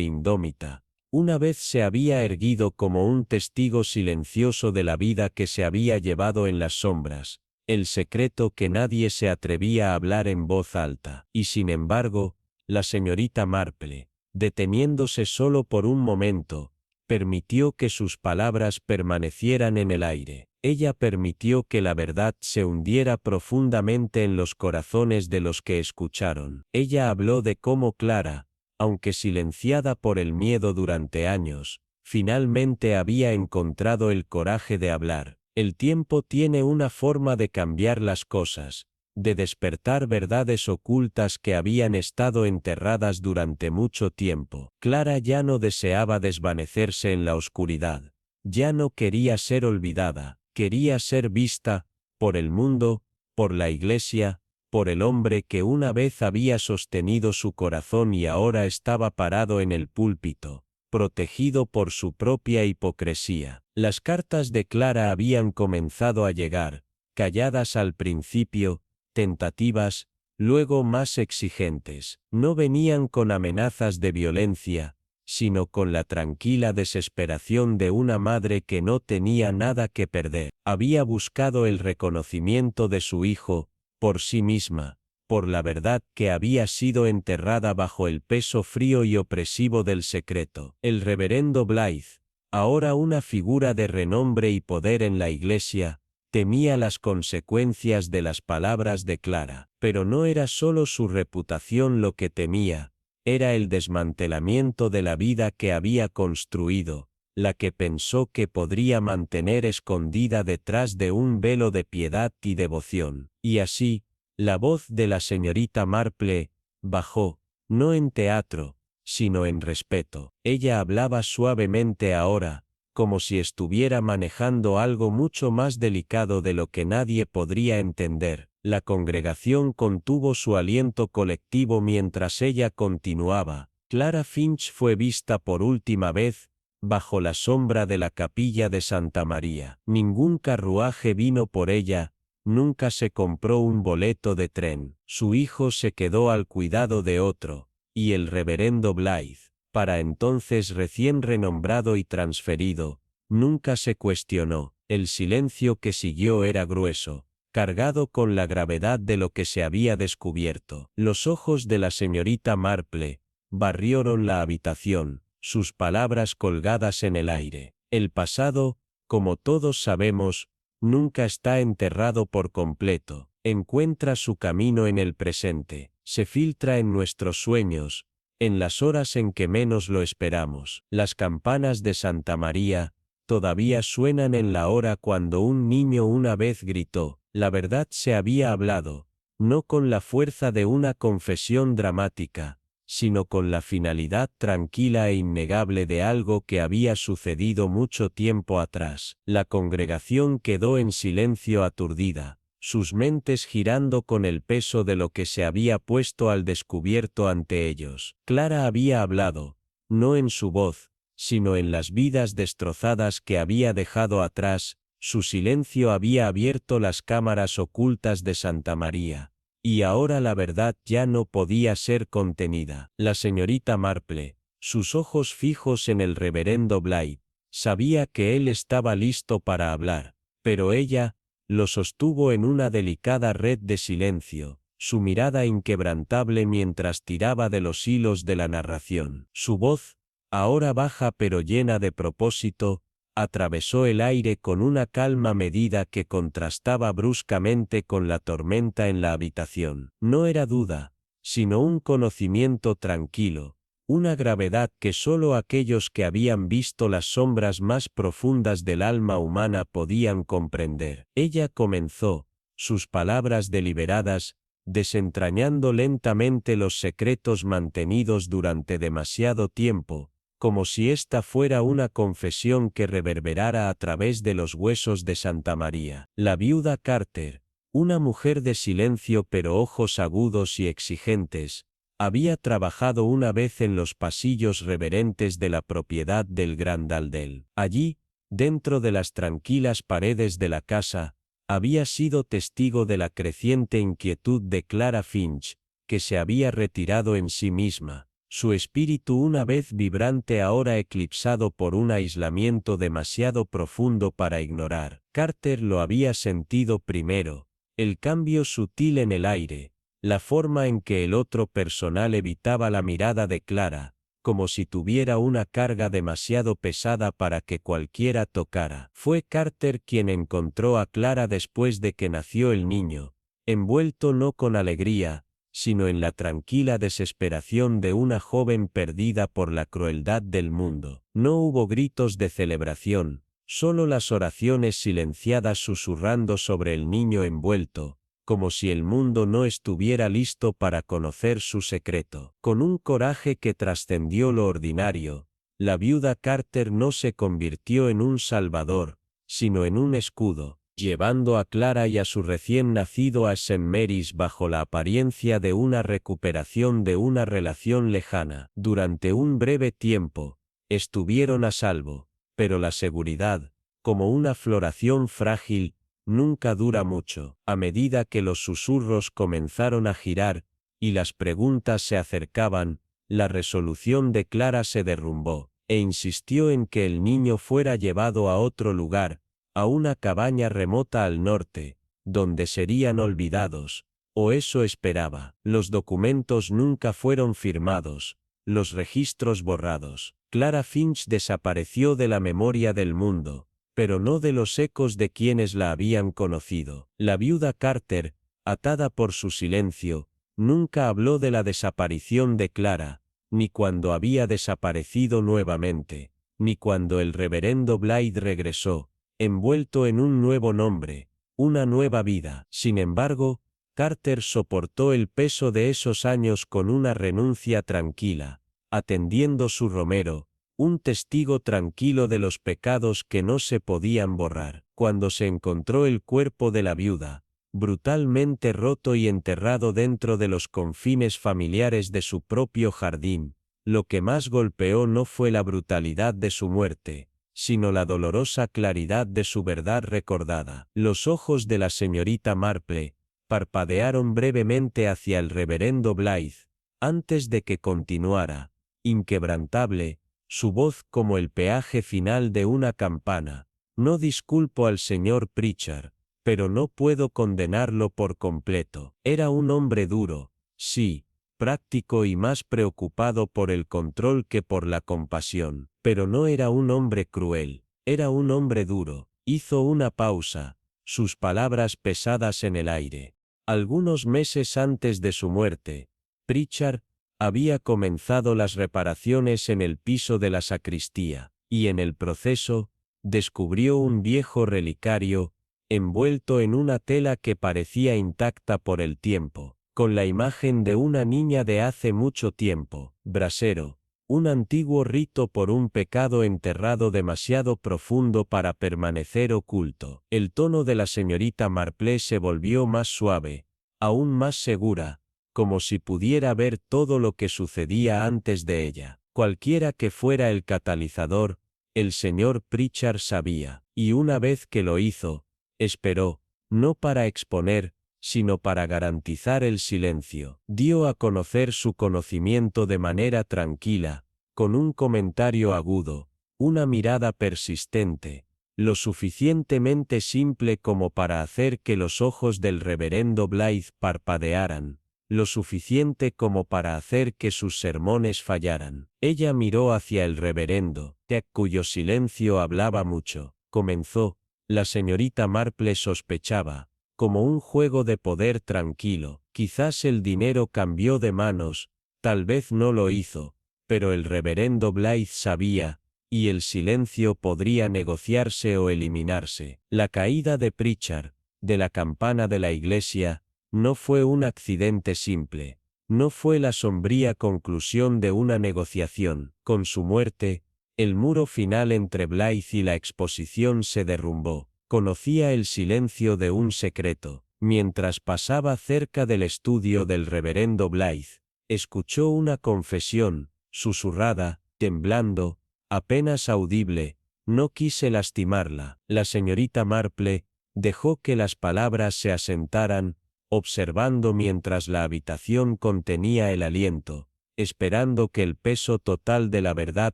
indómita, una vez se había erguido como un testigo silencioso de la vida que se había llevado en las sombras, el secreto que nadie se atrevía a hablar en voz alta. Y sin embargo, la señorita Marple, deteniéndose solo por un momento, permitió que sus palabras permanecieran en el aire. Ella permitió que la verdad se hundiera profundamente en los corazones de los que escucharon. Ella habló de cómo Clara, aunque silenciada por el miedo durante años, finalmente había encontrado el coraje de hablar. El tiempo tiene una forma de cambiar las cosas, de despertar verdades ocultas que habían estado enterradas durante mucho tiempo. Clara ya no deseaba desvanecerse en la oscuridad, ya no quería ser olvidada, quería ser vista, por el mundo, por la iglesia, por el hombre que una vez había sostenido su corazón y ahora estaba parado en el púlpito, protegido por su propia hipocresía. Las cartas de Clara habían comenzado a llegar, calladas al principio, tentativas, luego más exigentes. No venían con amenazas de violencia, sino con la tranquila desesperación de una madre que no tenía nada que perder. Había buscado el reconocimiento de su hijo, por sí misma, por la verdad que había sido enterrada bajo el peso frío y opresivo del secreto. El reverendo Blythe, ahora una figura de renombre y poder en la iglesia, temía las consecuencias de las palabras de Clara, pero no era solo su reputación lo que temía, era el desmantelamiento de la vida que había construido, la que pensó que podría mantener escondida detrás de un velo de piedad y devoción. Y así, la voz de la señorita Marple bajó, no en teatro, sino en respeto. Ella hablaba suavemente ahora, como si estuviera manejando algo mucho más delicado de lo que nadie podría entender. La congregación contuvo su aliento colectivo mientras ella continuaba. Clara Finch fue vista por última vez, bajo la sombra de la capilla de Santa María. Ningún carruaje vino por ella, nunca se compró un boleto de tren. Su hijo se quedó al cuidado de otro, y el reverendo Blythe, para entonces recién renombrado y transferido, nunca se cuestionó. El silencio que siguió era grueso, cargado con la gravedad de lo que se había descubierto. Los ojos de la señorita Marple barrieron la habitación, sus palabras colgadas en el aire. El pasado, como todos sabemos, nunca está enterrado por completo. Encuentra su camino en el presente, se filtra en nuestros sueños, en las horas en que menos lo esperamos. Las campanas de Santa María todavía suenan en la hora cuando un niño una vez gritó. La verdad se había hablado, no con la fuerza de una confesión dramática, sino con la finalidad tranquila e innegable de algo que había sucedido mucho tiempo atrás. La congregación quedó en silencio aturdida, sus mentes girando con el peso de lo que se había puesto al descubierto ante ellos. Clara había hablado, no en su voz, sino en las vidas destrozadas que había dejado atrás. Su silencio había abierto las cámaras ocultas de Santa María. Y ahora la verdad ya no podía ser contenida. La señorita Marple, sus ojos fijos en el reverendo Blythe, sabía que él estaba listo para hablar, pero ella lo sostuvo en una delicada red de silencio, su mirada inquebrantable mientras tiraba de los hilos de la narración. Su voz, ahora baja pero llena de propósito, atravesó el aire con una calma medida que contrastaba bruscamente con la tormenta en la habitación. No era duda, sino un conocimiento tranquilo, una gravedad que sólo aquellos que habían visto las sombras más profundas del alma humana podían comprender. Ella comenzó, sus palabras deliberadas, desentrañando lentamente los secretos mantenidos durante demasiado tiempo, como si esta fuera una confesión que reverberara a través de los huesos de Santa María. La viuda Carter, una mujer de silencio pero ojos agudos y exigentes, había trabajado una vez en los pasillos reverentes de la propiedad del Gran Daldel. Allí, dentro de las tranquilas paredes de la casa, había sido testigo de la creciente inquietud de Clara Finch, que se había retirado en sí misma. Su espíritu una vez vibrante ahora eclipsado por un aislamiento demasiado profundo para ignorar. Carter lo había sentido primero, el cambio sutil en el aire, la forma en que el otro personal evitaba la mirada de Clara, como si tuviera una carga demasiado pesada para que cualquiera tocara. Fue Carter quien encontró a Clara después de que nació el niño, envuelto no con alegría, sino en la tranquila desesperación de una joven perdida por la crueldad del mundo. No hubo gritos de celebración, solo las oraciones silenciadas susurrando sobre el niño envuelto, como si el mundo no estuviera listo para conocer su secreto. Con un coraje que trascendió lo ordinario, la viuda Carter no se convirtió en un salvador, sino en un escudo, llevando a Clara y a su recién nacido a St. Mary's bajo la apariencia de una recuperación de una relación lejana. Durante un breve tiempo, estuvieron a salvo, pero la seguridad, como una floración frágil, nunca dura mucho. A medida que los susurros comenzaron a girar, y las preguntas se acercaban, la resolución de Clara se derrumbó, e insistió en que el niño fuera llevado a otro lugar, a una cabaña remota al norte, donde serían olvidados, o eso esperaba. Los documentos nunca fueron firmados, los registros borrados. Clara Finch desapareció de la memoria del mundo, pero no de los ecos de quienes la habían conocido. La viuda Carter, atada por su silencio, nunca habló de la desaparición de Clara, ni cuando había desaparecido nuevamente, ni cuando el reverendo Blythe regresó, envuelto en un nuevo nombre, una nueva vida. Sin embargo, Carter soportó el peso de esos años con una renuncia tranquila, atendiendo su romero, un testigo tranquilo de los pecados que no se podían borrar. Cuando se encontró el cuerpo de la viuda, brutalmente roto y enterrado dentro de los confines familiares de su propio jardín, lo que más golpeó no fue la brutalidad de su muerte, sino la dolorosa claridad de su verdad recordada. Los ojos de la señorita Marple parpadearon brevemente hacia el reverendo Blythe, antes de que continuara, inquebrantable, su voz como el peaje final de una campana. No disculpo al señor Pritchard, pero no puedo condenarlo por completo. Era un hombre duro, sí, práctico y más preocupado por el control que por la compasión, pero no era un hombre cruel, era un hombre duro. Hizo una pausa, sus palabras pesadas en el aire. Algunos meses antes de su muerte, Pritchard había comenzado las reparaciones en el piso de la sacristía, y en el proceso, descubrió un viejo relicario, envuelto en una tela que parecía intacta por el tiempo, con la imagen de una niña de hace mucho tiempo, brasero, un antiguo rito por un pecado enterrado demasiado profundo para permanecer oculto. El tono de la señorita Marple se volvió más suave, aún más segura, como si pudiera ver todo lo que sucedía antes de ella. Cualquiera que fuera el catalizador, el señor Pritchard sabía, y una vez que lo hizo, esperó, no para exponer, sino para garantizar el silencio. Dio a conocer su conocimiento de manera tranquila, con un comentario agudo, una mirada persistente, lo suficientemente simple como para hacer que los ojos del reverendo Blythe parpadearan, lo suficiente como para hacer que sus sermones fallaran. Ella miró hacia el reverendo, cuyo silencio hablaba mucho. Comenzó. La señorita Marple sospechaba, como un juego de poder tranquilo. Quizás el dinero cambió de manos, tal vez no lo hizo, pero el reverendo Blythe sabía, y el silencio podría negociarse o eliminarse. La caída de Pritchard, de la campana de la iglesia, no fue un accidente simple, no fue la sombría conclusión de una negociación. Con su muerte, el muro final entre Blythe y la exposición se derrumbó. Conocía el silencio de un secreto. Mientras pasaba cerca del estudio del reverendo Blythe, escuchó una confesión, susurrada, temblando, apenas audible. No quise lastimarla. La señorita Marple dejó que las palabras se asentaran, observando mientras la habitación contenía el aliento, esperando que el peso total de la verdad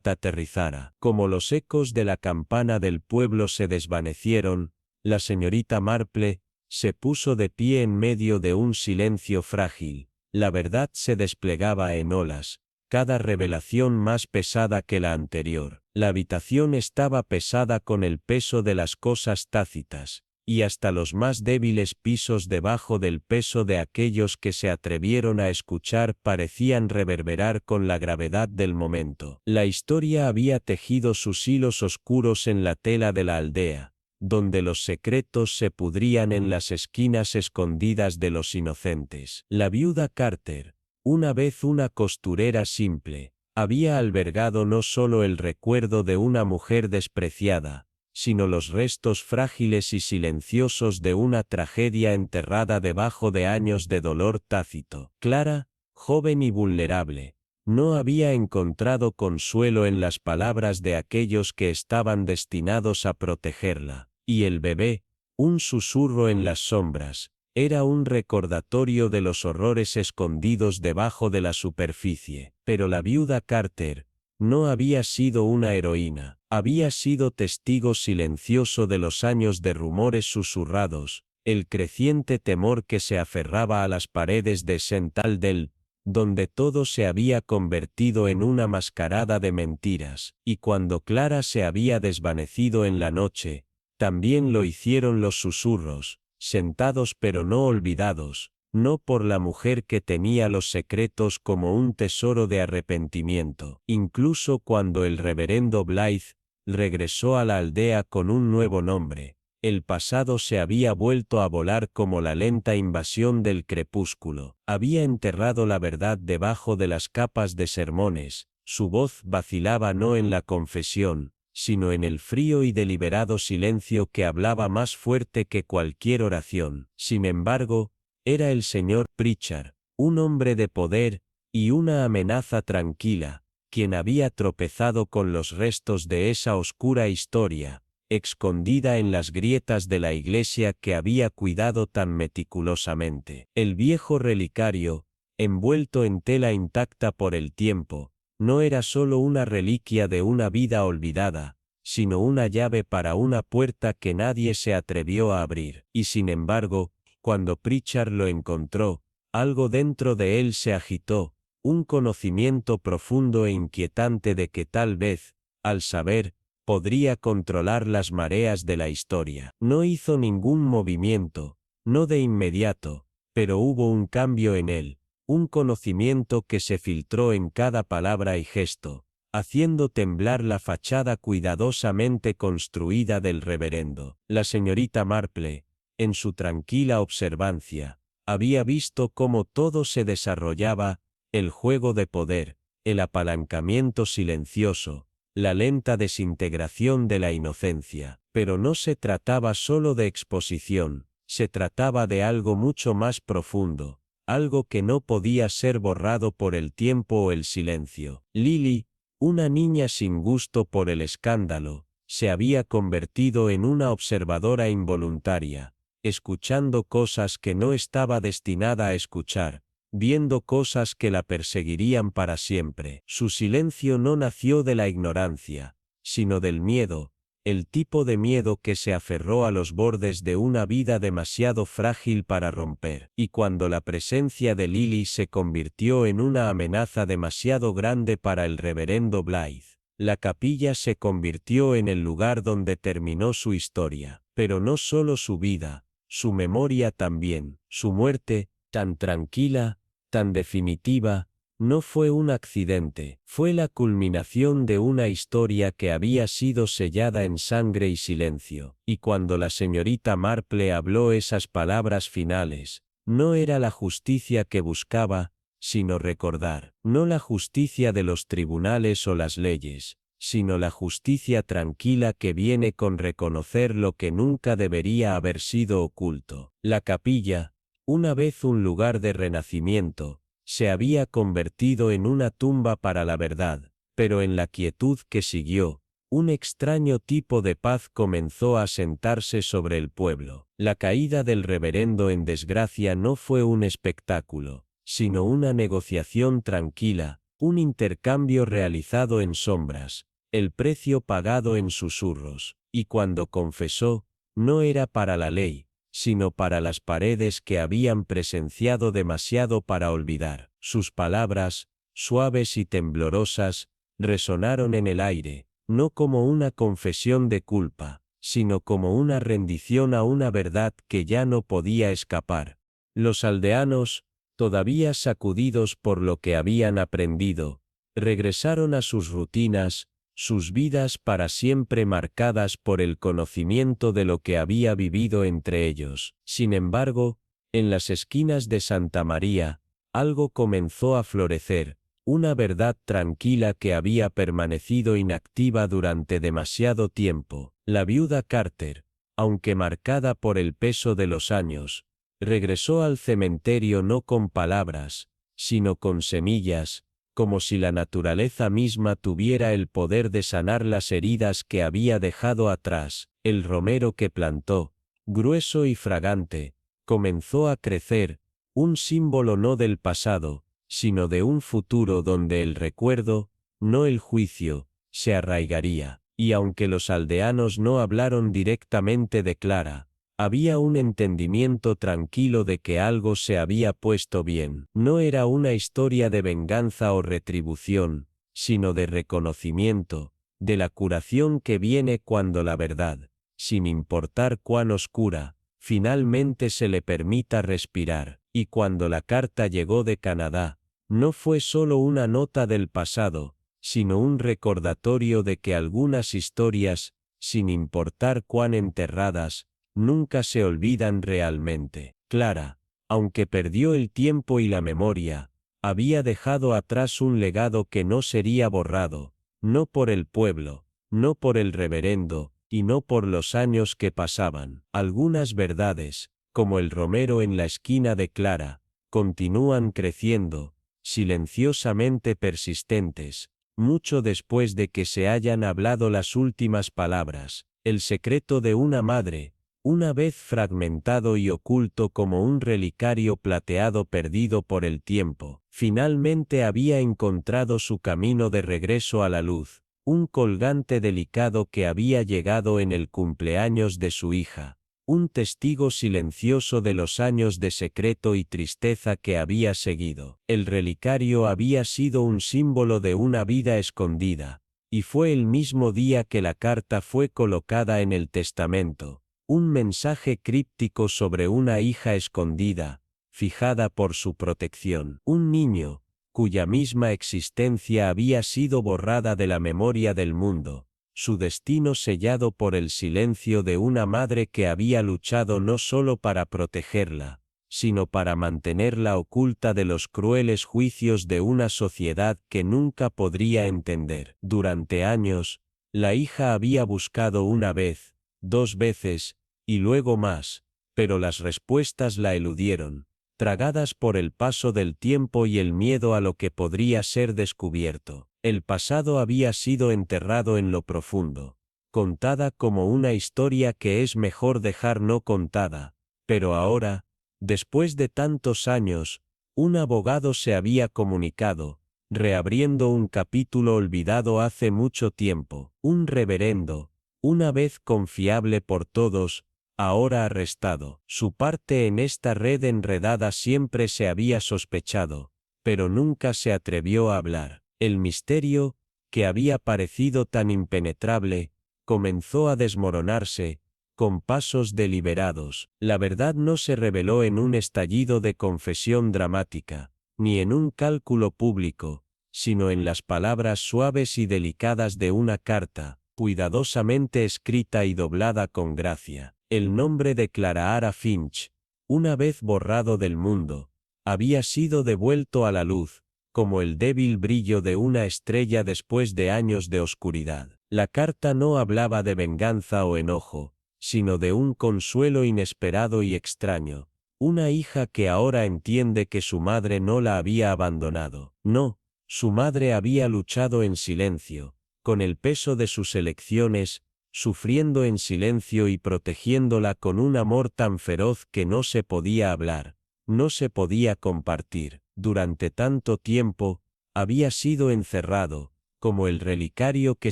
aterrizara. Como los ecos de la campana del pueblo se desvanecieron, la señorita Marple se puso de pie en medio de un silencio frágil. La verdad se desplegaba en olas, cada revelación más pesada que la anterior. La habitación estaba pesada con el peso de las cosas tácitas, y hasta los más débiles pisos debajo del peso de aquellos que se atrevieron a escuchar parecían reverberar con la gravedad del momento. La historia había tejido sus hilos oscuros en la tela de la aldea, donde los secretos se pudrían en las esquinas escondidas de los inocentes. La viuda Carter, una vez una costurera simple, había albergado no solo el recuerdo de una mujer despreciada, sino los restos frágiles y silenciosos de una tragedia enterrada debajo de años de dolor tácito. Clara, joven y vulnerable, no había encontrado consuelo en las palabras de aquellos que estaban destinados a protegerla, y el bebé, un susurro en las sombras, era un recordatorio de los horrores escondidos debajo de la superficie. Pero la viuda Carter no había sido una heroína. Había sido testigo silencioso de los años de rumores susurrados, el creciente temor que se aferraba a las paredes de St. Aldel, donde todo se había convertido en una mascarada de mentiras, y cuando Clara se había desvanecido en la noche, también lo hicieron los susurros, sentados pero no olvidados, no por la mujer que tenía los secretos como un tesoro de arrepentimiento. Incluso cuando el reverendo Blythe regresó a la aldea con un nuevo nombre, El pasado se había vuelto a volar como la lenta invasión del crepúsculo. Había enterrado la verdad debajo de las capas de sermones. Su voz vacilaba no en la confesión, sino en el frío y deliberado silencio que hablaba más fuerte que cualquier oración. Sin embargo, era el señor Pritchard, un hombre de poder y una amenaza tranquila, quien había tropezado con los restos de esa oscura historia, escondida en las grietas de la iglesia que había cuidado tan meticulosamente. El viejo relicario, envuelto en tela intacta por el tiempo, no era solo una reliquia de una vida olvidada, sino una llave para una puerta que nadie se atrevió a abrir. Y sin embargo, cuando Pritchard lo encontró, algo dentro de él se agitó, un conocimiento profundo e inquietante de que tal vez, al saber, podría controlar las mareas de la historia. No hizo ningún movimiento, no de inmediato, pero hubo un cambio en él, un conocimiento que se filtró en cada palabra y gesto, haciendo temblar la fachada cuidadosamente construida del reverendo. La señorita Marple, en su tranquila observancia, había visto cómo todo se desarrollaba, el juego de poder, el apalancamiento silencioso, la lenta desintegración de la inocencia. Pero no se trataba solo de exposición, se trataba de algo mucho más profundo, algo que no podía ser borrado por el tiempo o el silencio. Lily, una niña sin gusto por el escándalo, se había convertido en una observadora involuntaria, escuchando cosas que no estaba destinada a escuchar, viendo cosas que la perseguirían para siempre. Su silencio no nació de la ignorancia, sino del miedo, el tipo de miedo que se aferró a los bordes de una vida demasiado frágil para romper. Y cuando la presencia de Lily se convirtió en una amenaza demasiado grande para el reverendo Blythe, la capilla se convirtió en el lugar donde terminó su historia. Pero no solo su vida, su memoria también. Su muerte, tan tranquila, tan definitiva, no fue un accidente, fue la culminación de una historia que había sido sellada en sangre y silencio. Y cuando la señorita Marple habló esas palabras finales, no era la justicia que buscaba, sino recordar, no la justicia de los tribunales o las leyes, sino la justicia tranquila que viene con reconocer lo que nunca debería haber sido oculto. La capilla, una vez un lugar de renacimiento, se había convertido en una tumba para la verdad, pero en la quietud que siguió, un extraño tipo de paz comenzó a sentarse sobre el pueblo. La caída del reverendo en desgracia no fue un espectáculo, sino una negociación tranquila, un intercambio realizado en sombras, el precio pagado en susurros, y cuando confesó, no era para la ley, sino para las paredes que habían presenciado demasiado para olvidar. Sus palabras, suaves y temblorosas, resonaron en el aire, no como una confesión de culpa, sino como una rendición a una verdad que ya no podía escapar. Los aldeanos, todavía sacudidos por lo que habían aprendido, regresaron a sus rutinas, sus vidas para siempre marcadas por el conocimiento de lo que había vivido entre ellos. Sin embargo, en las esquinas de Santa María, algo comenzó a florecer, una verdad tranquila que había permanecido inactiva durante demasiado tiempo. La viuda Carter, aunque marcada por el peso de los años, regresó al cementerio no con palabras, sino con semillas, como si la naturaleza misma tuviera el poder de sanar las heridas que había dejado atrás. El romero que plantó, grueso y fragante, comenzó a crecer, un símbolo no del pasado, sino de un futuro donde el recuerdo, no el juicio, se arraigaría. Y aunque los aldeanos no hablaron directamente de Clara, había un entendimiento tranquilo de que algo se había puesto bien. No era una historia de venganza o retribución, sino de reconocimiento, de la curación que viene cuando la verdad, sin importar cuán oscura, finalmente se le permita respirar. Y cuando la carta llegó de Canadá, no fue solo una nota del pasado, sino un recordatorio de que algunas historias, sin importar cuán enterradas, nunca se olvidan realmente. Clara, aunque perdió el tiempo y la memoria, había dejado atrás un legado que no sería borrado, no por el pueblo, no por el reverendo, y no por los años que pasaban. Algunas verdades, como el romero en la esquina de Clara, continúan creciendo, silenciosamente persistentes, mucho después de que se hayan hablado las últimas palabras. El secreto de una madre, una vez fragmentado y oculto como un relicario plateado perdido por el tiempo, finalmente había encontrado su camino de regreso a la luz, un colgante delicado que había llegado en el cumpleaños de su hija, un testigo silencioso de los años de secreto y tristeza que había seguido. El relicario había sido un símbolo de una vida escondida, y fue el mismo día que la carta fue colocada en el testamento, un mensaje críptico sobre una hija escondida, fijada por su protección. Un niño, cuya misma existencia había sido borrada de la memoria del mundo, su destino sellado por el silencio de una madre que había luchado no solo para protegerla, sino para mantenerla oculta de los crueles juicios de una sociedad que nunca podría entender. Durante años, la hija había buscado una vez, 2 veces, y luego más, pero las respuestas la eludieron, tragadas por el paso del tiempo y el miedo a lo que podría ser descubierto. El pasado había sido enterrado en lo profundo, contada como una historia que es mejor dejar no contada, pero ahora, después de tantos años, un abogado se había comunicado, reabriendo un capítulo olvidado hace mucho tiempo. Un reverendo, una vez confiable por todos, ahora arrestado. Su parte en esta red enredada siempre se había sospechado, pero nunca se atrevió a hablar. El misterio, que había parecido tan impenetrable, comenzó a desmoronarse, con pasos deliberados. La verdad no se reveló en un estallido de confesión dramática, ni en un cálculo público, sino en las palabras suaves y delicadas de una carta, cuidadosamente escrita y doblada con gracia. El nombre de Clara Finch, una vez borrado del mundo, había sido devuelto a la luz, como el débil brillo de una estrella después de años de oscuridad. La carta no hablaba de venganza o enojo, sino de un consuelo inesperado y extraño. Una hija que ahora entiende que su madre no la había abandonado. No, su madre había luchado en silencio, con el peso de sus elecciones, sufriendo en silencio y protegiéndola con un amor tan feroz que no se podía hablar, no se podía compartir. Durante tanto tiempo, había sido encerrado, como el relicario que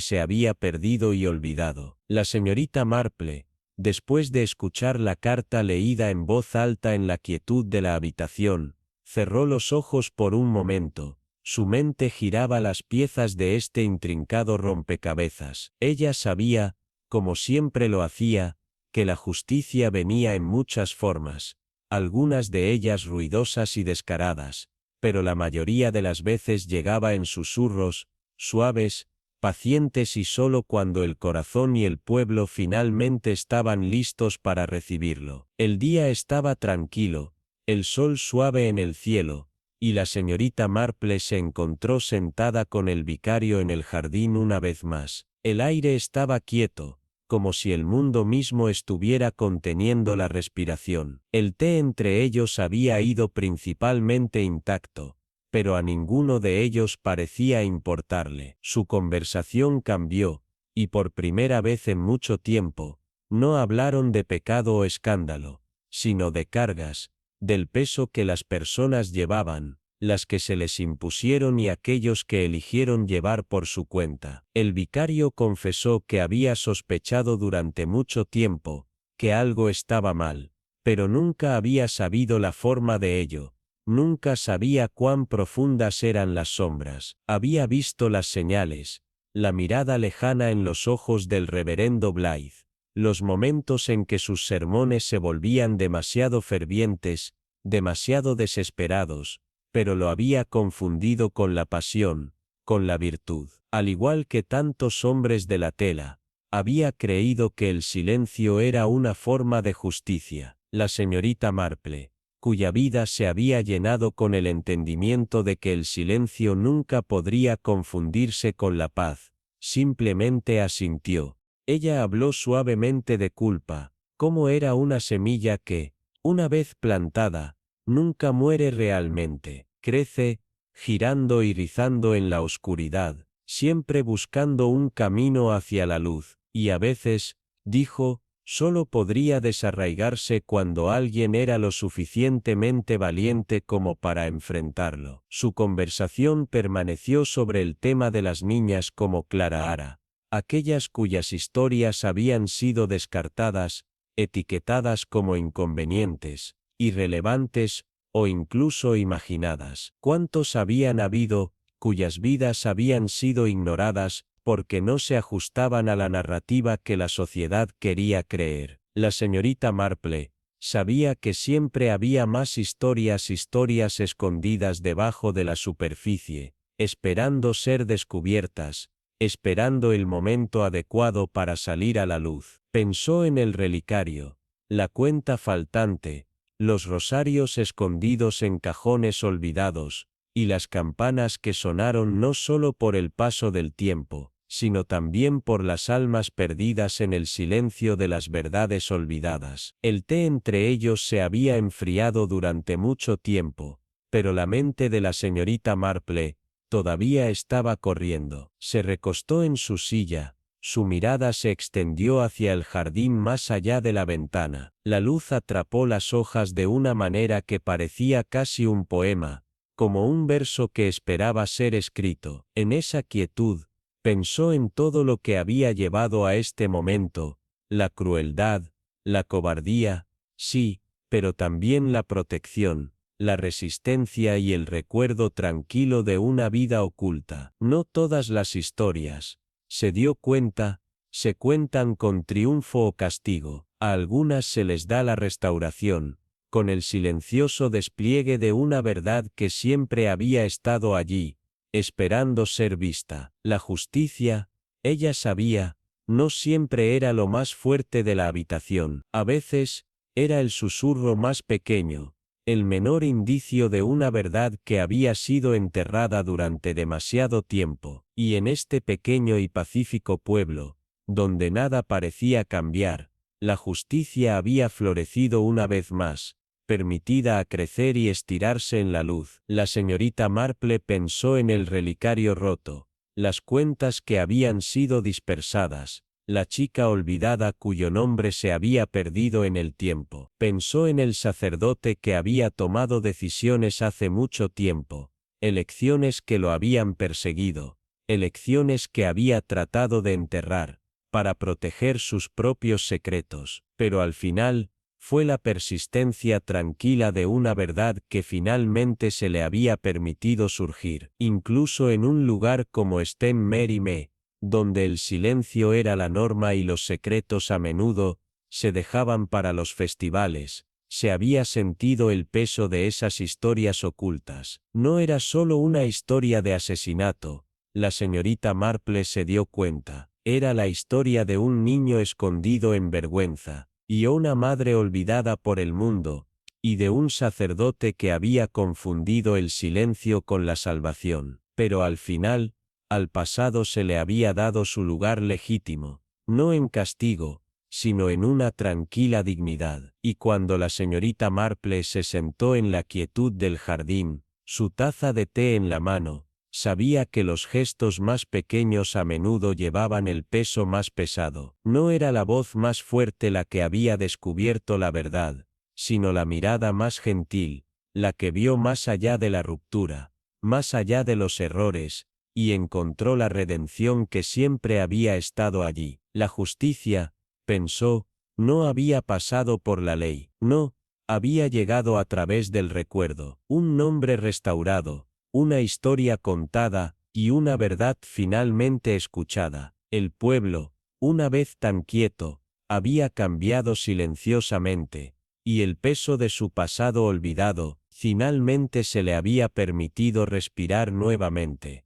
se había perdido y olvidado. La señorita Marple, después de escuchar la carta leída en voz alta en la quietud de la habitación, cerró los ojos por un momento. Su mente giraba las piezas de este intrincado rompecabezas. Ella sabía, como siempre lo hacía, que la justicia venía en muchas formas, algunas de ellas ruidosas y descaradas, pero la mayoría de las veces llegaba en susurros, suaves, pacientes y solo cuando el corazón y el pueblo finalmente estaban listos para recibirlo. El día estaba tranquilo, el sol suave en el cielo, y la señorita Marple se encontró sentada con el vicario en el jardín una vez más. El aire estaba quieto, como si el mundo mismo estuviera conteniendo la respiración. El té entre ellos había ido principalmente intacto, pero a ninguno de ellos parecía importarle. Su conversación cambió, y por primera vez en mucho tiempo, no hablaron de pecado o escándalo, sino de cargas, del peso que las personas llevaban, las que se les impusieron y aquellos que eligieron llevar por su cuenta. El vicario confesó que había sospechado durante mucho tiempo, que algo estaba mal, pero nunca había sabido la forma de ello, nunca sabía cuán profundas eran las sombras. Había visto las señales, la mirada lejana en los ojos del reverendo Blythe, los momentos en que sus sermones se volvían demasiado fervientes, demasiado desesperados, pero lo había confundido con la pasión, con la virtud. Al igual que tantos hombres de la tela, Había creído que el silencio era una forma de justicia. La señorita Marple, cuya vida se había llenado con el entendimiento de que el silencio nunca podría confundirse con la paz, simplemente asintió. Ella habló suavemente de culpa, como era una semilla que, una vez plantada, nunca muere realmente, crece, girando y rizando en la oscuridad, siempre buscando un camino hacia la luz, y a veces, dijo, solo podría desarraigarse cuando alguien era lo suficientemente valiente como para enfrentarlo. Su conversación permaneció sobre el tema de las niñas como Clara Ara, aquellas cuyas historias habían sido descartadas, etiquetadas como inconvenientes, irrelevantes, o incluso imaginadas. ¿Cuántos habían habido, cuyas vidas habían sido ignoradas, porque no se ajustaban a la narrativa que la sociedad quería creer? La señorita Marple sabía que siempre había más historias escondidas debajo de la superficie, esperando ser descubiertas, esperando el momento adecuado para salir a la luz. Pensó en el relicario, la cuenta faltante, los rosarios escondidos en cajones olvidados, y las campanas que sonaron no solo por el paso del tiempo, sino también por las almas perdidas en el silencio de las verdades olvidadas. El té entre ellos se había enfriado durante mucho tiempo, pero la mente de la señorita Marple todavía estaba corriendo. Se recostó en su silla, su mirada se extendió hacia el jardín más allá de la ventana. La luz atrapó las hojas de una manera que parecía casi un poema, como un verso que esperaba ser escrito. En esa quietud, pensó en todo lo que había llevado a este momento, la crueldad, la cobardía, sí, pero también la protección, la resistencia y el recuerdo tranquilo de una vida oculta. No todas las historias, se dio cuenta, se cuentan con triunfo o castigo. A algunas se les da la restauración, con el silencioso despliegue de una verdad que siempre había estado allí, esperando ser vista. La justicia, ella sabía, no siempre era lo más fuerte de la habitación. A veces, era el susurro más pequeño, el menor indicio de una verdad que había sido enterrada durante demasiado tiempo, y en este pequeño y pacífico pueblo, donde nada parecía cambiar, la justicia había florecido una vez más, permitida a crecer y estirarse en la luz. La señorita Marple pensó en el relicario roto, las cuentas que habían sido dispersadas, la chica olvidada cuyo nombre se había perdido en el tiempo. Pensó en el sacerdote que había tomado decisiones hace mucho tiempo, elecciones que lo habían perseguido, elecciones que había tratado de enterrar, para proteger sus propios secretos, pero al final, fue la persistencia tranquila de una verdad que finalmente se le había permitido surgir, incluso en un lugar como Sten Mary Me, donde el silencio era la norma y los secretos a menudo se dejaban para los festivales. Se había sentido el peso de esas historias ocultas. No era solo una historia de asesinato, la señorita Marple se dio cuenta. Era la historia de un niño escondido en vergüenza, y una madre olvidada por el mundo, y de un sacerdote que había confundido el silencio con la salvación. Pero al final, al pasado se le había dado su lugar legítimo, no en castigo, sino en una tranquila dignidad. Y cuando la señorita Marple se sentó en la quietud del jardín, su taza de té en la mano, sabía que los gestos más pequeños a menudo llevaban el peso más pesado. No era la voz más fuerte la que había descubierto la verdad, sino la mirada más gentil, la que vio más allá de la ruptura, más allá de los errores, y encontró la redención que siempre había estado allí. La justicia, pensó, no había pasado por la ley, no, había llegado a través del recuerdo, un nombre restaurado, una historia contada, y una verdad finalmente escuchada. El pueblo, una vez tan quieto, había cambiado silenciosamente, y el peso de su pasado olvidado, finalmente se le había permitido respirar nuevamente.